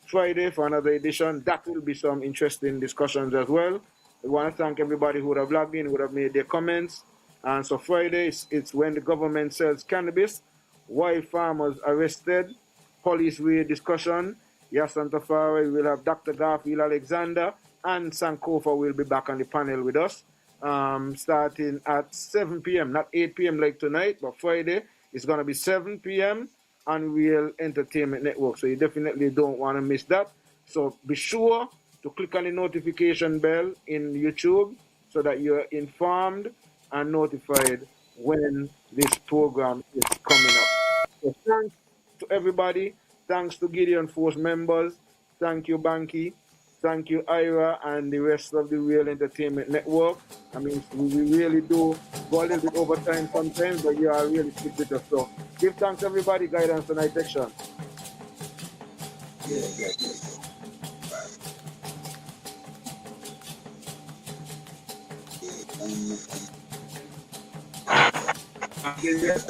Friday for another edition. That will be some interesting discussions as well. We want to thank everybody who would have logged in, who would have made their comments. And so Friday, it's when the government sells cannabis, why farmers arrested, police raid discussion. Yahsonn Tafari will have Dr. Garfield Alexander, and Sankofa will be back on the panel with us, starting at 7 p.m., not 8 p.m. like tonight, but Friday it's going to be 7 p.m. on Real Entertainment Network. So you definitely don't want to miss that. So be sure to click on the notification bell in YouTube so that you're informed and notified when this program is coming up. So thanks to everybody. Thanks to Gideon Force members. Thank you, Bankie. Thank you, Ira, and the rest of the Real Entertainment Network. I mean, we really do go a little bit over time sometimes, but you are really stick with us. So give thanks, everybody. Guidance tonight section. Yes,